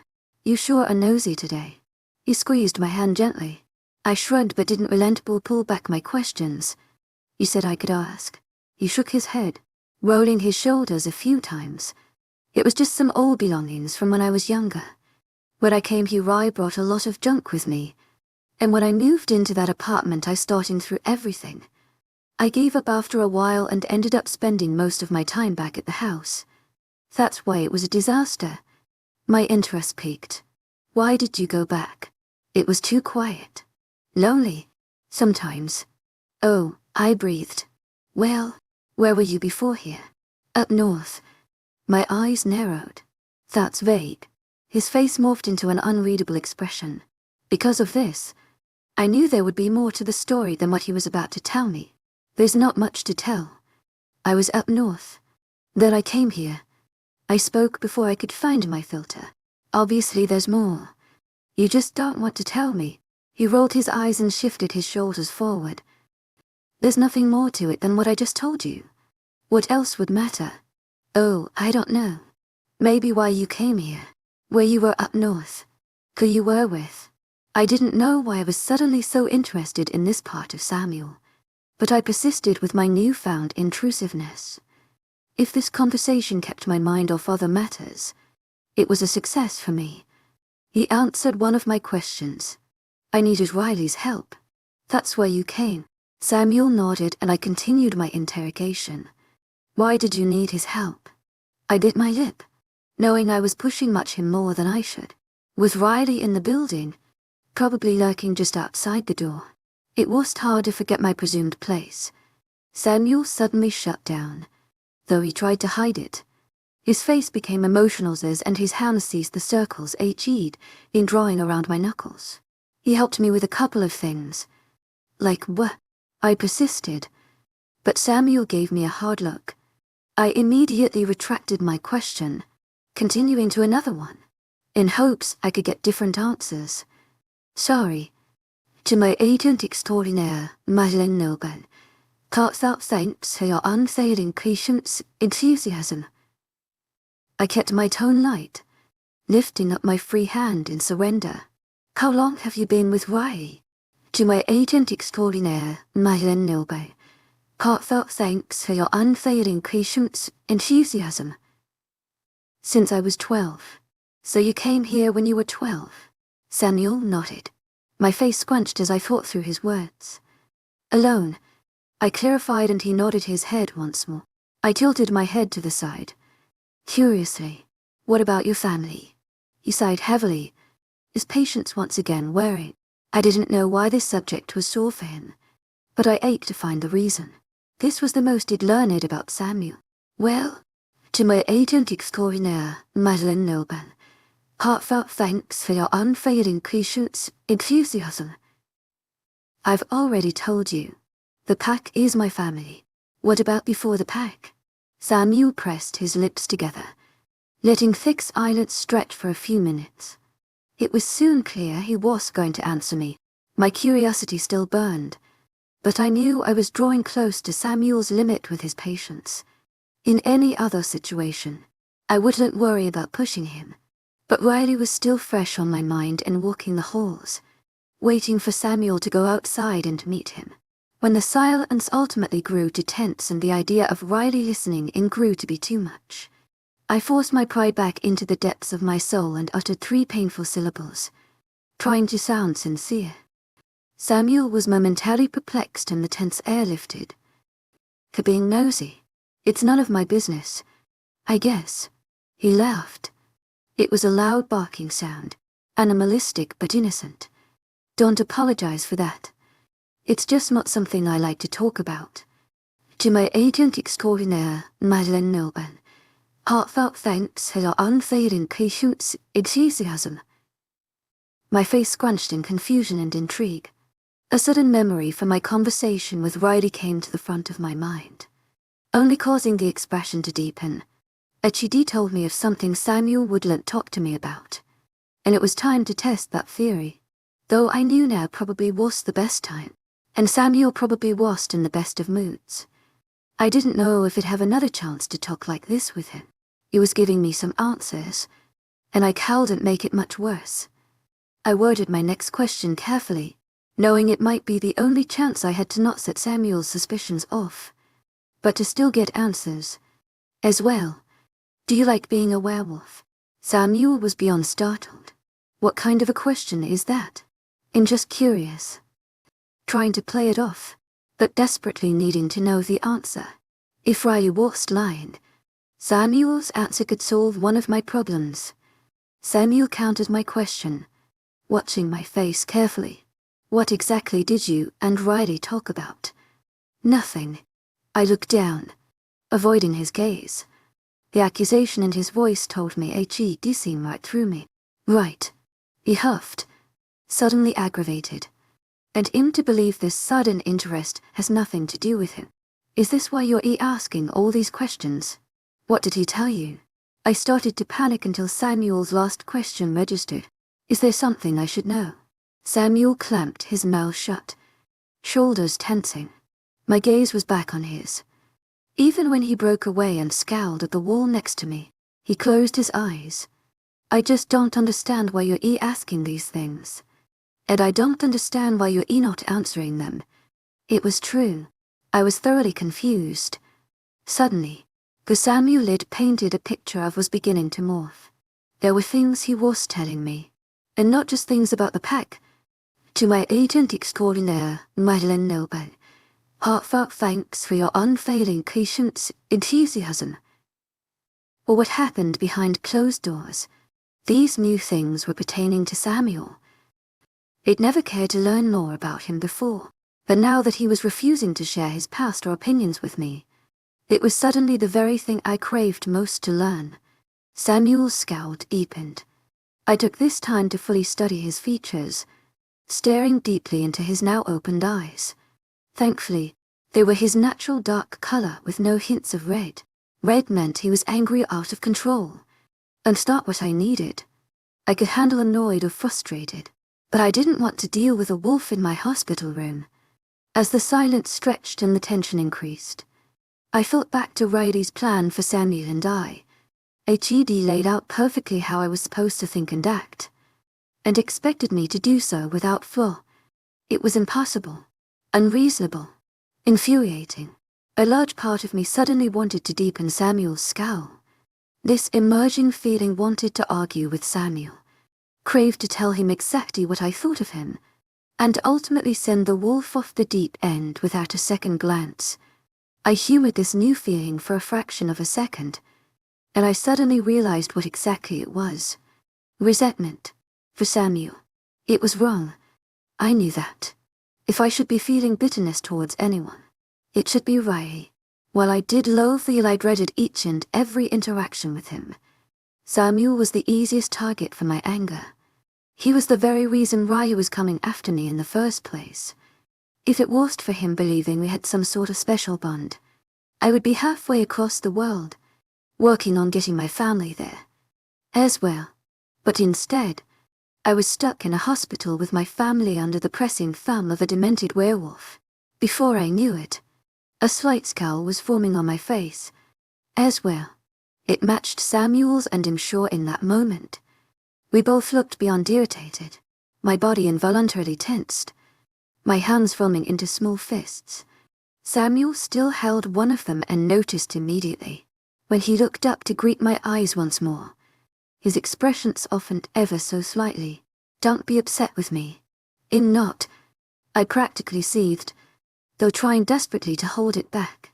You sure are nosy today. He squeezed my hand gently. I shrugged but didn't relent or pull back my questions. You said I could ask. He shook his head, rolling his shoulders a few times. It was just some old belongings from when I was younger. When I came here, I brought a lot of junk with me, and when I moved into that apartment I started through everything. I gave up after a while and ended up spending most of my time back at the house. That's why it was a disaster. My interest peaked. Why did you go back? It was too quiet. Lonely. Sometimes. Oh, I breathed. Well, where were you before here? Up north. My eyes narrowed. That's vague. His face morphed into an unreadable expression. Because of this, I knew there would be more to the story than what he was about to tell me. There's not much to tell. I was up north. Then I came here. I spoke before I could find my filter. Obviously there's more. You just don't want to tell me. He rolled his eyes and shifted his shoulders forward. There's nothing more to it than what I just told you. What else would matter? Oh, I don't know. Maybe why you came here. Where you were up north. Who you were with. I didn't know why I was suddenly so interested in this part of Samuel, but I persisted with my newfound intrusiveness. If this conversation kept my mind off other matters, it was a success for me. He answered one of my questions. I needed Riley's help. That's why you came. Samuel nodded and I continued my interrogation. Why did you need his help? I bit my lip, knowing I was pushing much him more than I should. With Riley in the building, probably lurking just outside the door. It was hard to forget my presumed place. Samuel suddenly shut down, though he tried to hide it. His face became emotional and his hands seized the circles he'd been drawing around my knuckles. He helped me with a couple of things. Like what? I persisted, but Samuel gave me a hard look. I immediately retracted my question, continuing to another one, in hopes I could get different answers. Sorry. To my agent extraordinaire, Madeleine Noble, heartfelt thanks for your unfailing patience, enthusiasm. I kept my tone light, lifting up my free hand in surrender. How long have you been with Riley? To my agent extraordinaire, Madeleine Noble, heartfelt thanks for your unfailing patience, enthusiasm. Since I was 12. So you came here when you were 12? Samuel nodded. My face scrunched as I thought through his words. Alone, I clarified, and he nodded his head once more. I tilted my head to the side. Curiously, what about your family? He sighed heavily, his patience once again wearing. I didn't know why this subject was sore for him, but I ached to find the reason. This was the most he'd learned about Samuel. Well, to my agent extraordinaire, Madeleine Noble, heartfelt thanks for your unfailing patience, enthusiasm. I've already told you. The pack is my family. What about before the pack? Samuel pressed his lips together, letting thick eyelids stretch for a few minutes. It was soon clear he was going to answer me. My curiosity still burned, but I knew I was drawing close to Samuel's limit with his patience. In any other situation, I wouldn't worry about pushing him, but Riley was still fresh on my mind and walking the halls, waiting for Samuel to go outside and meet him. When the silence ultimately grew to tense and the idea of Riley listening in grew to be too much, I forced my pride back into the depths of my soul and uttered 3 painful syllables, trying to sound sincere. Samuel was momentarily perplexed and the tense air lifted. For being nosy, it's none of my business, I guess. He laughed. It was a loud barking sound, animalistic but innocent. Don't apologize for that. It's just not something I like to talk about. To my agent extraordinaire, Madeleine Noble, heartfelt thanks for your unfailing patience, enthusiasm. My face scrunched in confusion and intrigue. A sudden memory from my conversation with Riley came to the front of my mind, only causing the expression to deepen. H.E.D. told me of something Samuel wouldn't talk to me about, and it was time to test that theory, though I knew now probably was the best time, and Samuel probably wasn't in the best of moods. I didn't know if I'd have another chance to talk like this with him. He was giving me some answers, and I couldn't make it much worse. I worded my next question carefully, knowing it might be the only chance I had to not set Samuel's suspicions off, but to still get answers. As well. Do you like being a werewolf? Samuel was beyond startled. What kind of a question is that? I'm just curious. Trying to play it off, but desperately needing to know the answer. If Riley was lying, Samuel's answer could solve one of my problems. Samuel countered my question, watching my face carefully. What exactly did you and Riley talk about? Nothing. I looked down, avoiding his gaze. The accusation in his voice told me H.E.D. seemed right through me. Right. He huffed, suddenly aggravated. And him to believe this sudden interest has nothing to do with him. Is this why you're asking all these questions? What did he tell you? I started to panic until Samuel's last question registered. Is there something I should know? Samuel clamped his mouth shut, shoulders tensing. My gaze was back on his. Even when he broke away and scowled at the wall next to me, he closed his eyes. I just don't understand why you're asking these things. And I don't understand why you're not answering them. It was true. I was thoroughly confused. Suddenly, the Samuel lid painted a picture of was beginning to morph. There were things he was telling me, and not just things about the pack. To my agent extraordinaire, Madeleine Noble, heartfelt thanks for your unfailing patience, enthusiasm. Or what happened behind closed doors. These new things were pertaining to Samuel. I'd never cared to learn more about him before, but now that he was refusing to share his past or opinions with me, it was suddenly the very thing I craved most to learn. Samuel's scowl deepened. I took this time to fully study his features, staring deeply into his now opened eyes. Thankfully, they were his natural dark color with no hints of red. Red meant he was angry or out of control, and that's not what I needed. I could handle annoyed or frustrated, but I didn't want to deal with a wolf in my hospital room. As the silence stretched and the tension increased, I thought back to Riley's plan for Samuel and I. HED laid out perfectly how I was supposed to think and act, and expected me to do so without flaw. It was impossible, unreasonable, infuriating. A large part of me suddenly wanted to deepen Samuel's scowl. This emerging feeling wanted to argue with Samuel, craved to tell him exactly what I thought of him, and ultimately send the wolf off the deep end without a second glance. I humored this new feeling for a fraction of a second, and I suddenly realized what exactly it was. Resentment. For Samuel. It was wrong. I knew that. If I should be feeling bitterness towards anyone, it should be Riley. While I did loathe the I dreaded each and every interaction with him, Samuel was the easiest target for my anger. He was the very reason Riley was coming after me in the first place. If it wasn't for him believing we had some sort of special bond, I would be halfway across the world, working on getting my family there as well. But instead, I was stuck in a hospital with my family under the pressing thumb of a demented werewolf. Before I knew it, a slight scowl was forming on my face as well. It matched Samuel's, and I'm sure in that moment, we both looked beyond irritated. My body involuntarily tensed, my hands forming into small fists. Samuel still held one of them and noticed immediately. When he looked up to greet my eyes once more, his expression softened ever so slightly. Don't be upset with me. I'm not. I practically seethed, though trying desperately to hold it back.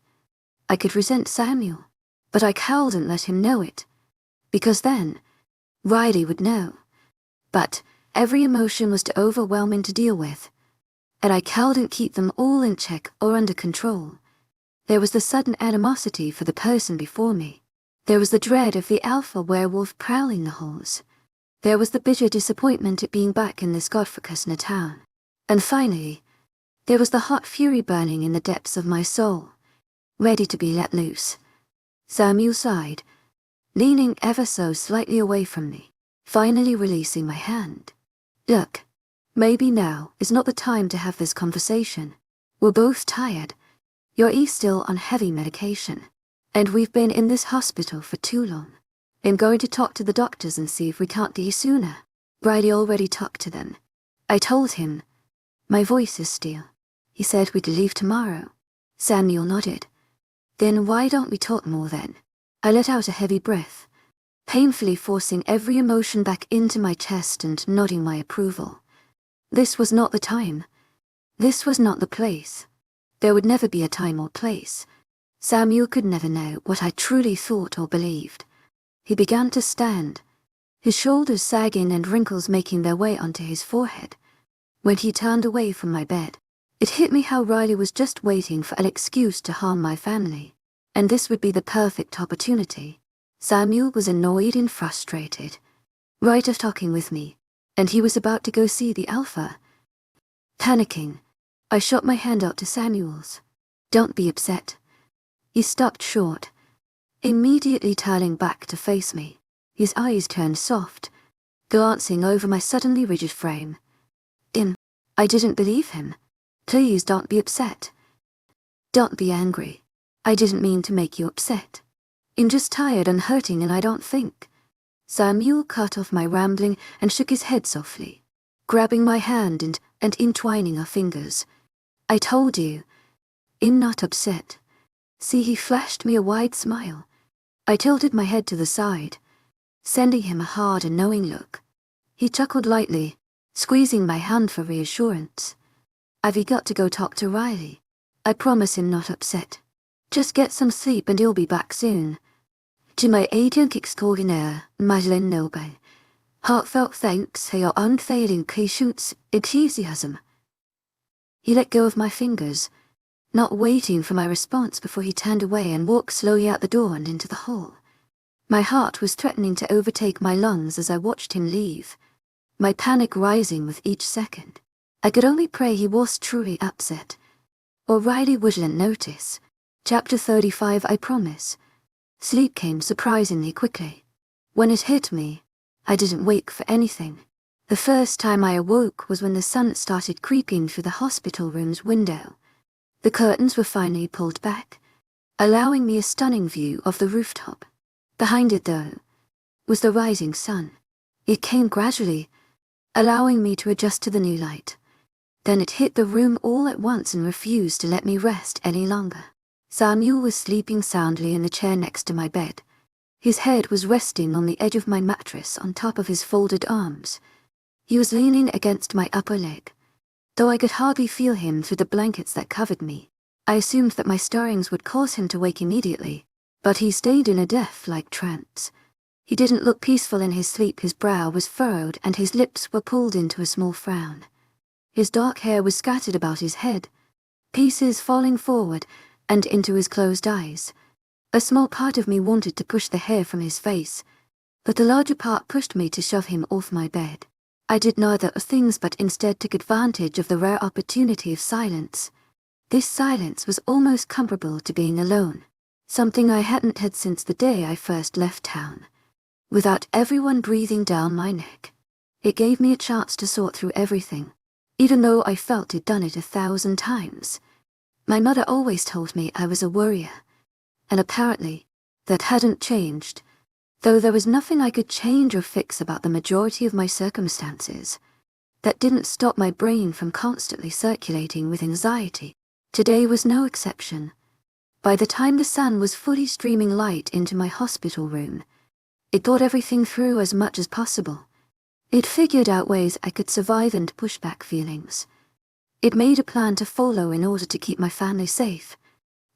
I could resent Samuel, but I cowed and let him know it, because then Riley would know. But every emotion was too overwhelming to deal with, and I couldn't keep them all in check or under control. There was the sudden animosity for the person before me. There was the dread of the alpha werewolf prowling the halls. There was the bitter disappointment at being back in this godforsaken town. And finally, there was the hot fury burning in the depths of my soul, ready to be let loose. Samuel sighed, leaning ever so slightly away from me, finally releasing my hand. Look, maybe now is not the time to have this conversation. We're both tired. You're still on heavy medication, and we've been in this hospital for too long. I'm going to talk to the doctors and see if we can't do sooner. Riley already talked to them. I told him. My voice is still. He said we'd leave tomorrow. Samuel nodded. Then why don't we talk more then? I let out a heavy breath, painfully forcing every emotion back into my chest and nodding my approval. This was not the time. This was not the place. There would never be a time or place. Samuel could never know what I truly thought or believed. He began to stand, his shoulders sagging and wrinkles making their way onto his forehead. When he turned away from my bed, it hit me how Riley was just waiting for an excuse to harm my family, and this would be the perfect opportunity. Samuel was annoyed and frustrated, right of talking with me, and he was about to go see the alpha. Panicking, I shot my hand out to Samuel's. Don't be upset. He stopped short, immediately turning back to face me, his eyes turned soft, glancing over my suddenly rigid frame. I didn't believe him. Please don't be upset. Don't be angry. I didn't mean to make you upset. I'm just tired and hurting, and I don't think. Samuel cut off my rambling and shook his head softly, grabbing my hand and entwining our fingers. I told you. I'm not upset. See, he flashed me a wide smile. I tilted my head to the side, sending him a hard and knowing look. He chuckled lightly, squeezing my hand for reassurance. I've got to go talk to Riley. I promise him not upset. Just get some sleep and he'll be back soon. To my agent extraordinaire, Madeleine Noble. Heartfelt thanks for your unfailing patience, enthusiasm. He let go of my fingers, not waiting for my response before he turned away and walked slowly out the door and into the hall. My heart was threatening to overtake my lungs as I watched him leave, my panic rising with each second. I could only pray he was truly upset, or Riley wouldn't notice. Chapter 35, I promise. Sleep came surprisingly quickly. When it hit me, I didn't wake for anything. The first time I awoke was when the sun started creeping through the hospital room's window. The curtains were finally pulled back, allowing me a stunning view of the rooftop. Behind it, though, was the rising sun. It came gradually, allowing me to adjust to the new light. Then it hit the room all at once and refused to let me rest any longer. Samuel was sleeping soundly in the chair next to my bed. His head was resting on the edge of my mattress on top of his folded arms. He was leaning against my upper leg. Though I could hardly feel him through the blankets that covered me, I assumed that my stirrings would cause him to wake immediately, but he stayed in a death-like trance. He didn't look peaceful in his sleep. His brow was furrowed and his lips were pulled into a small frown. His dark hair was scattered about his head, pieces falling forward and into his closed eyes. A small part of me wanted to push the hair from his face, but the larger part pushed me to shove him off my bed. I did neither of things but instead took advantage of the rare opportunity of silence. This silence was almost comparable to being alone, something I hadn't had since the day I first left town. Without everyone breathing down my neck, it gave me a chance to sort through everything, even though I felt I'd done it 1,000 times. My mother always told me I was a worrier, and apparently that hadn't changed, though there was nothing I could change or fix about the majority of my circumstances. That didn't stop my brain from constantly circulating with anxiety. Today was no exception. By the time the sun was fully streaming light into my hospital room, it thought everything through as much as possible. It figured out ways I could survive and push back feelings. It made a plan to follow in order to keep my family safe,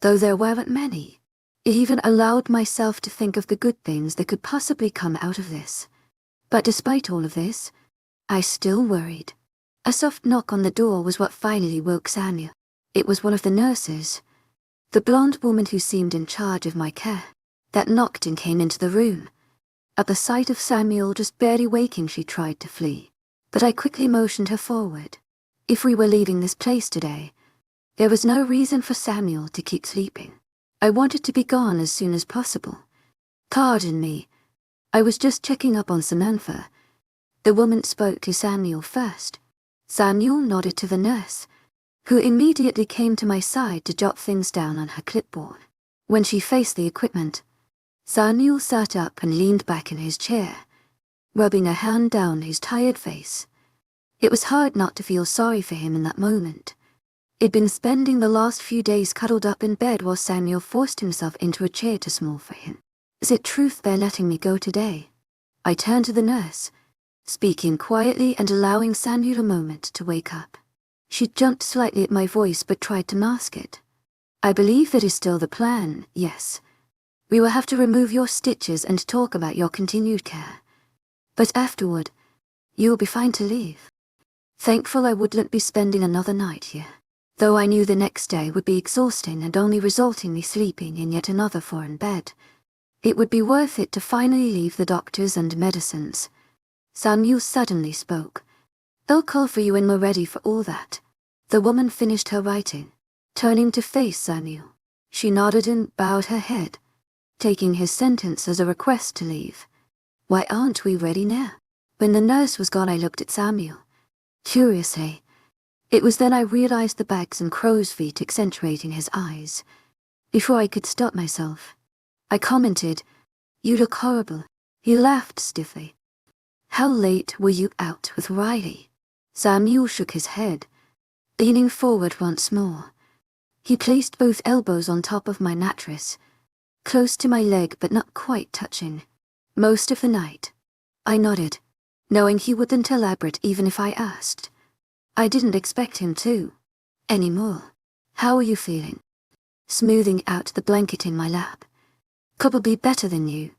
though there weren't many. It even allowed myself to think of the good things that could possibly come out of this. But despite all of this, I still worried. A soft knock on the door was what finally woke Samuel. It was one of the nurses, the blonde woman who seemed in charge of my care, that knocked and came into the room. At the sight of Samuel just barely waking, she tried to flee, but I quickly motioned her forward. If we were leaving this place today, there was no reason for Samuel to keep sleeping. I wanted to be gone as soon as possible. Pardon me, I was just checking up on Samantha. The woman spoke to Samuel first. Samuel nodded to the nurse, who immediately came to my side to jot things down on her clipboard. When she faced the equipment, Samuel sat up and leaned back in his chair, rubbing a hand down his tired face. It was hard not to feel sorry for him in that moment. He'd been spending the last few days cuddled up in bed while Samuel forced himself into a chair too small for him. Is it truth they're letting me go today? I turned to the nurse, speaking quietly and allowing Samuel a moment to wake up. She jumped slightly at my voice but tried to mask it. I believe that is still the plan, yes. We will have to remove your stitches and talk about your continued care. But afterward, you'll be fine to leave. Thankful I wouldn't be spending another night here, though I knew the next day would be exhausting and only result in me sleeping in yet another foreign bed. It would be worth it to finally leave the doctors and medicines. Samuel suddenly spoke. They'll call for you when we're ready for all that. The woman finished her writing, turning to face Samuel. She nodded and bowed her head, taking his sentence as a request to leave. Why aren't we ready now? When the nurse was gone, I looked at Samuel. Curiously, it was then I realized the bags and crow's feet accentuating his eyes. Before I could stop myself, I commented, "You look horrible." He laughed stiffly. "How late were you out with Riley?" Samuel shook his head, leaning forward once more. He placed both elbows on top of my mattress, close to my leg but not quite touching. Most of the night. I nodded, knowing he wouldn't elaborate even if I asked. I didn't expect him to. Anymore. How are you feeling? Smoothing out the blanket in my lap. Probably better than you.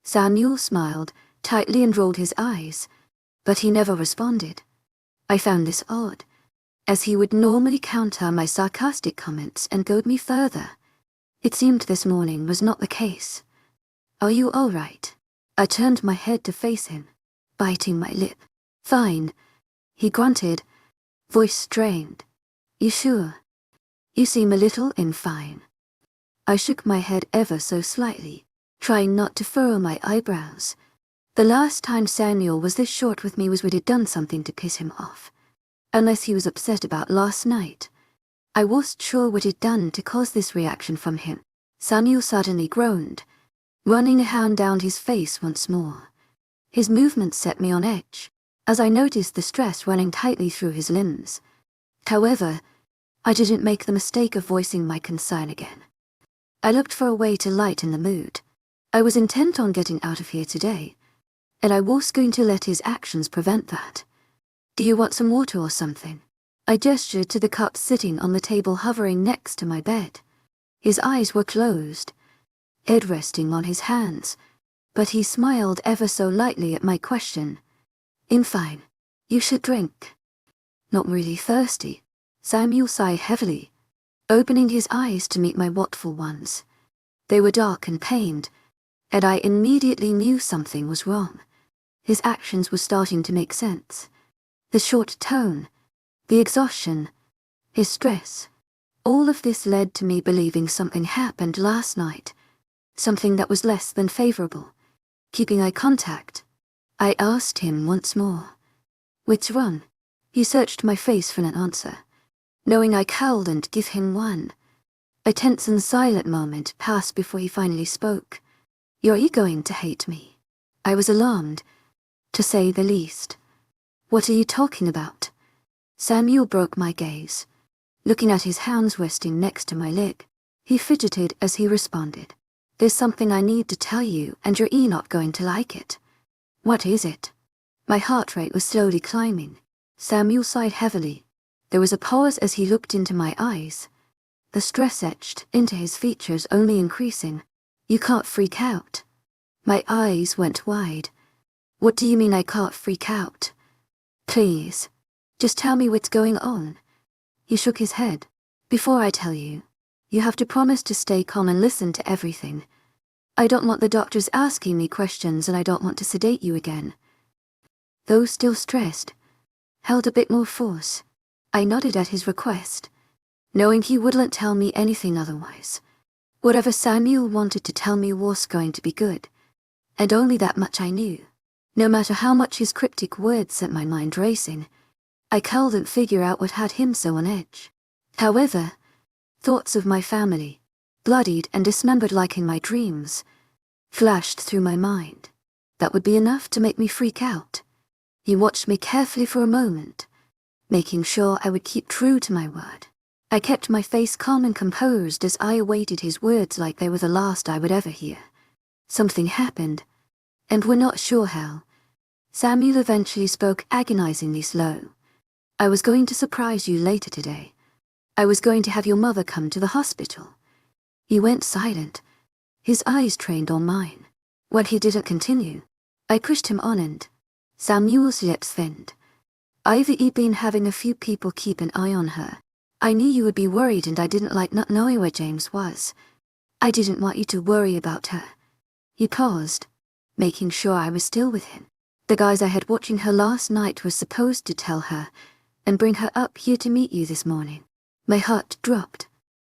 Samuel smiled, tightly and rolled his eyes, but he never responded. I found this odd, as he would normally counter my sarcastic comments and goad me further. It seemed this morning was not the case. "Are you all right?" I turned my head to face him, biting my lip. "Fine," he grunted, voice strained. "You sure? You seem a little fine." I shook my head ever so slightly, trying not to furrow my eyebrows. The last time Samuel was this short with me was when he'd done something to piss him off. Unless he was upset about last night. I wasn't sure what he'd done to cause this reaction from him. Samuel suddenly groaned, running a hand down his face once more. His movement set me on edge, as I noticed the stress running tightly through his limbs. However, I didn't make the mistake of voicing my concern again. I looked for a way to lighten the mood. I was intent on getting out of here today, and I was going to let his actions prevent that. "Do you want some water or something?" I gestured to the cup sitting on the table hovering next to my bed. His eyes were closed, head resting on his hands, but he smiled ever so lightly at my question. Fine. You should drink." "Not really thirsty." Samuel sighed heavily, opening his eyes to meet my watchful ones. They were dark and pained, and I immediately knew something was wrong. His actions were starting to make sense. The short tone, the exhaustion, his stress, all of this led to me believing something happened last night, something that was less than favorable. Keeping eye contact, I asked him once more. "What's wrong?" He searched my face for an answer, knowing I couldn't give him one. A tense and silent moment passed before he finally spoke. "Are you going to hate me?" I was alarmed, to say the least. "What are you talking about?" Samuel broke my gaze, looking at his hands resting next to my leg. He fidgeted as he responded. "There's something I need to tell you, and you're not going to like it." "What is it?" My heart rate was slowly climbing. Samuel sighed heavily. There was a pause as he looked into my eyes, the stress etched into his features only increasing. "You can't freak out." My eyes went wide. "What do you mean I can't freak out?" "Please, just tell me what's going on." He shook his head. "Before I tell you, you have to promise to stay calm and listen to everything. I don't want the doctors asking me questions, and I don't want to sedate you again." Though still stressed, held a bit more force. I nodded at his request, knowing he wouldn't tell me anything otherwise. Whatever Samuel wanted to tell me was going to be good, and only that much I knew. No matter how much his cryptic words set my mind racing, I couldn't figure out what had him so on edge. However, thoughts of my family, bloodied and dismembered like in my dreams, flashed through my mind. That would be enough to make me freak out. He watched me carefully for a moment, making sure I would keep true to my word. I kept my face calm and composed as I awaited his words like they were the last I would ever hear. Something happened, and we're not sure how. Samuel eventually spoke agonizingly slow. "I was going to surprise you later today. I was going to have your mother come to the hospital." He went silent, his eyes trained on mine. When he didn't continue, I pushed him on and Samuel's lips thinned. "I've been having a few people keep an eye on her. I knew you would be worried, and I didn't like not knowing where James was. I didn't want you to worry about her." He paused, making sure I was still with him. "The guys I had watching her last night were supposed to tell her and bring her up here to meet you this morning." My heart dropped.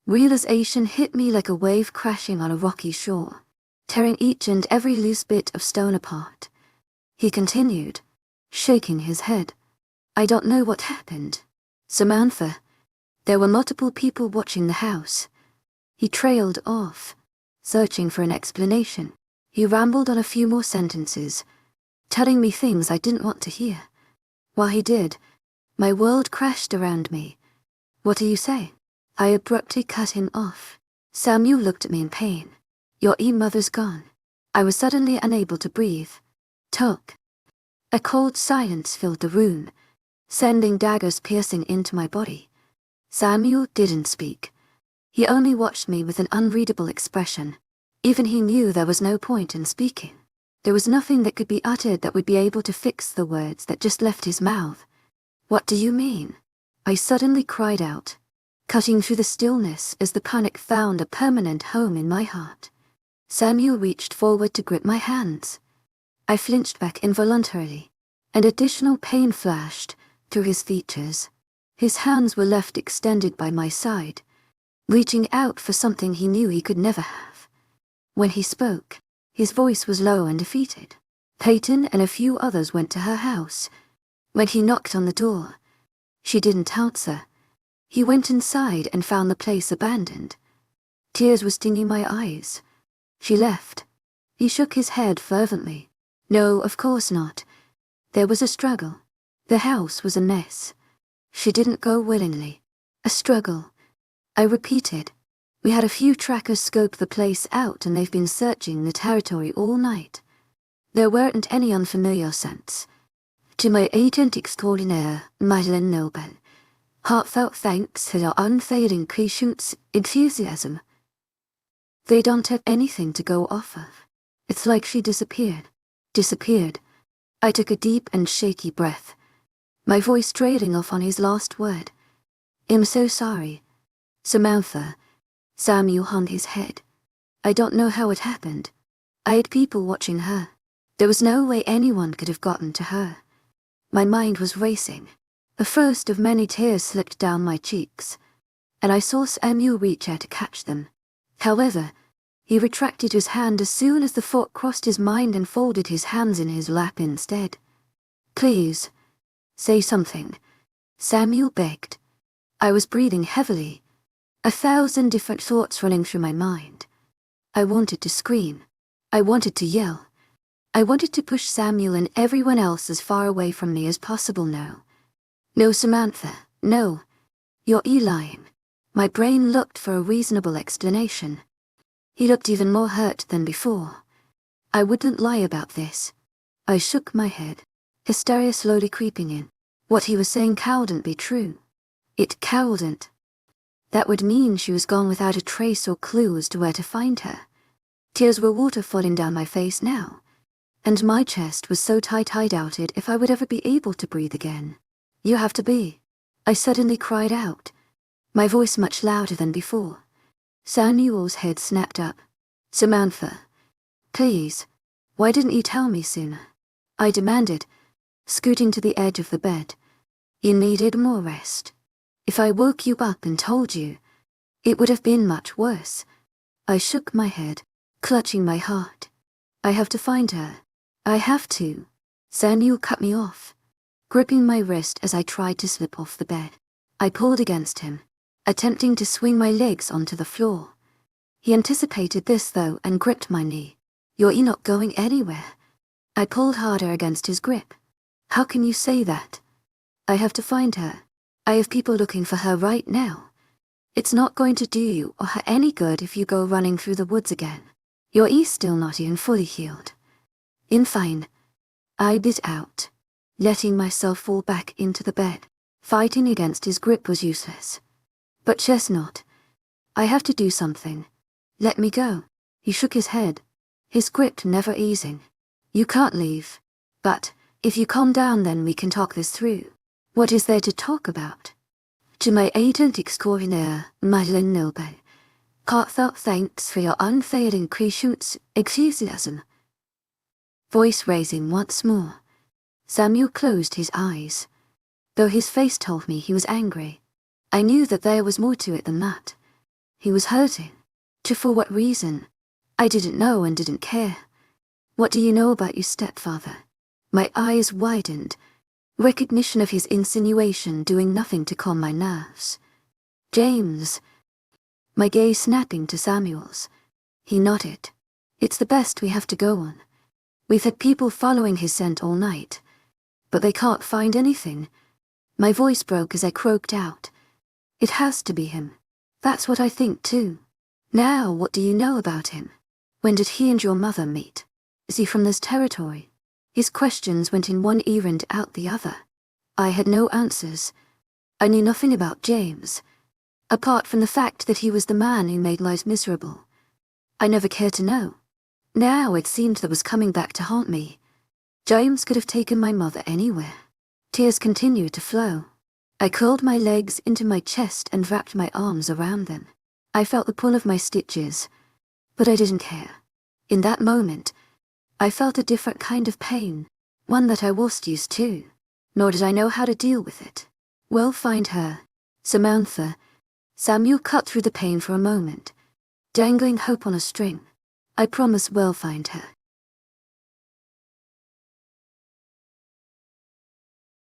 Realization hit me like a wave crashing on a rocky shore, tearing each and every loose bit of stone apart. He continued, shaking his head. "I don't know what happened, Samantha. There were multiple people watching the house." He trailed off, searching for an explanation. He rambled on a few more sentences, telling me things I didn't want to hear. While he did, my world crashed around me. "What do you say?" I abruptly cut him off. Samuel looked at me in pain. "Your mother's gone." I was suddenly unable to breathe. "Talk." A cold silence filled the room, sending daggers piercing into my body. Samuel didn't speak. He only watched me with an unreadable expression. Even he knew there was no point in speaking. There was nothing that could be uttered that would be able to fix the words that just left his mouth. "What do you mean?" I suddenly cried out, cutting through the stillness as the panic found a permanent home in my heart. Samuel reached forward to grip my hands. I flinched back involuntarily, and additional pain flashed through his features. His hands were left extended by my side, reaching out for something he knew he could never have. When he spoke, his voice was low and defeated. Peyton and a few others went to her house. When he knocked on the door, she didn't answer. He went inside and found the place abandoned. Tears were stinging my eyes. She left. He shook his head fervently. No, of course not. There was a struggle. The house was a mess. She didn't go willingly. A struggle. I repeated. We had a few trackers scope the place out and they've been searching the territory all night. There weren't any unfamiliar scents. To my agent extraordinaire, Madeleine Noble, heartfelt thanks for your unfailing patience, enthusiasm. They don't have anything to go off of. It's like she disappeared. Disappeared. I took a deep and shaky breath, my voice trailing off on his last word. "I'm so sorry. Samantha." Samuel hung his head. "I don't know how it happened. I had people watching her. There was no way anyone could have gotten to her." My mind was racing. The first of many tears slipped down my cheeks, and I saw Samuel reach out to catch them. However, he retracted his hand as soon as the thought crossed his mind and folded his hands in his lap instead. "Please, say something," Samuel begged. I was breathing heavily, 1,000 different thoughts running through my mind. I wanted to scream. I wanted to yell. I wanted to push Samuel and everyone else as far away from me as possible now. "No, Samantha, no. You're lying." My brain looked for a reasonable explanation. He looked even more hurt than before. I wouldn't lie about this. I shook my head, hysteria slowly creeping in. What he was saying couldn't be true. It couldn't. That would mean she was gone without a trace or clue as to where to find her. Tears were waterfalling down my face now, and my chest was so tight I doubted if I would ever be able to breathe again. "You have to be," I suddenly cried out, my voice much louder than before. Samuel's head snapped up. "Samantha, please, why didn't you tell me sooner?" I demanded, scooting to the edge of the bed. "You needed more rest. If I woke you up and told you, it would have been much worse." I shook my head, clutching my heart. "I have to find her. I have to." Samuel cut me off, gripping my wrist as I tried to slip off the bed. I pulled against him, attempting to swing my legs onto the floor. He anticipated this though and gripped my knee. "You're not going anywhere." I pulled harder against his grip. "How can you say that?" "I have to find her. I have people looking for her right now. It's not going to do you or her any good if you go running through the woods again. Your ear's still not even fully healed." "I'm fine," I bit out, letting myself fall back into the bed. Fighting against his grip was useless. "But Chestnut, I have to do something. Let me go." He shook his head, his grip never easing. "You can't leave. But if you calm down then we can talk this through." "What is there to talk about?" "To my agent extraordinaire, Madeleine Noble, heartfelt thanks for your unfailing patience, enthusiasm." Voice raising once more, Samuel closed his eyes. Though his face told me he was angry, I knew that there was more to it than that. He was hurting. For what reason? I didn't know and didn't care. "What do you know about your stepfather?" My eyes widened, recognition of his insinuation doing nothing to calm my nerves. "James." My gaze snapping to Samuel's. He nodded. "It's the best we have to go on. We've had people following his scent all night, but they can't find anything." My voice broke as I croaked out. "It has to be him. That's what I think too." "Now, what do you know about him? When did he and your mother meet? Is he from this territory?" His questions went in one ear and out the other. I had no answers. I knew nothing about James, apart from the fact that he was the man who made life miserable. I never cared to know. Now it seemed that was coming back to haunt me. James could have taken my mother anywhere. Tears continued to flow. I curled my legs into my chest and wrapped my arms around them. I felt the pull of my stitches, but I didn't care. In that moment, I felt a different kind of pain, one that I wasn't used to, nor did I know how to deal with it. "We'll find her, Samantha." Samuel cut through the pain for a moment, dangling hope on a string. "I promise we'll find her."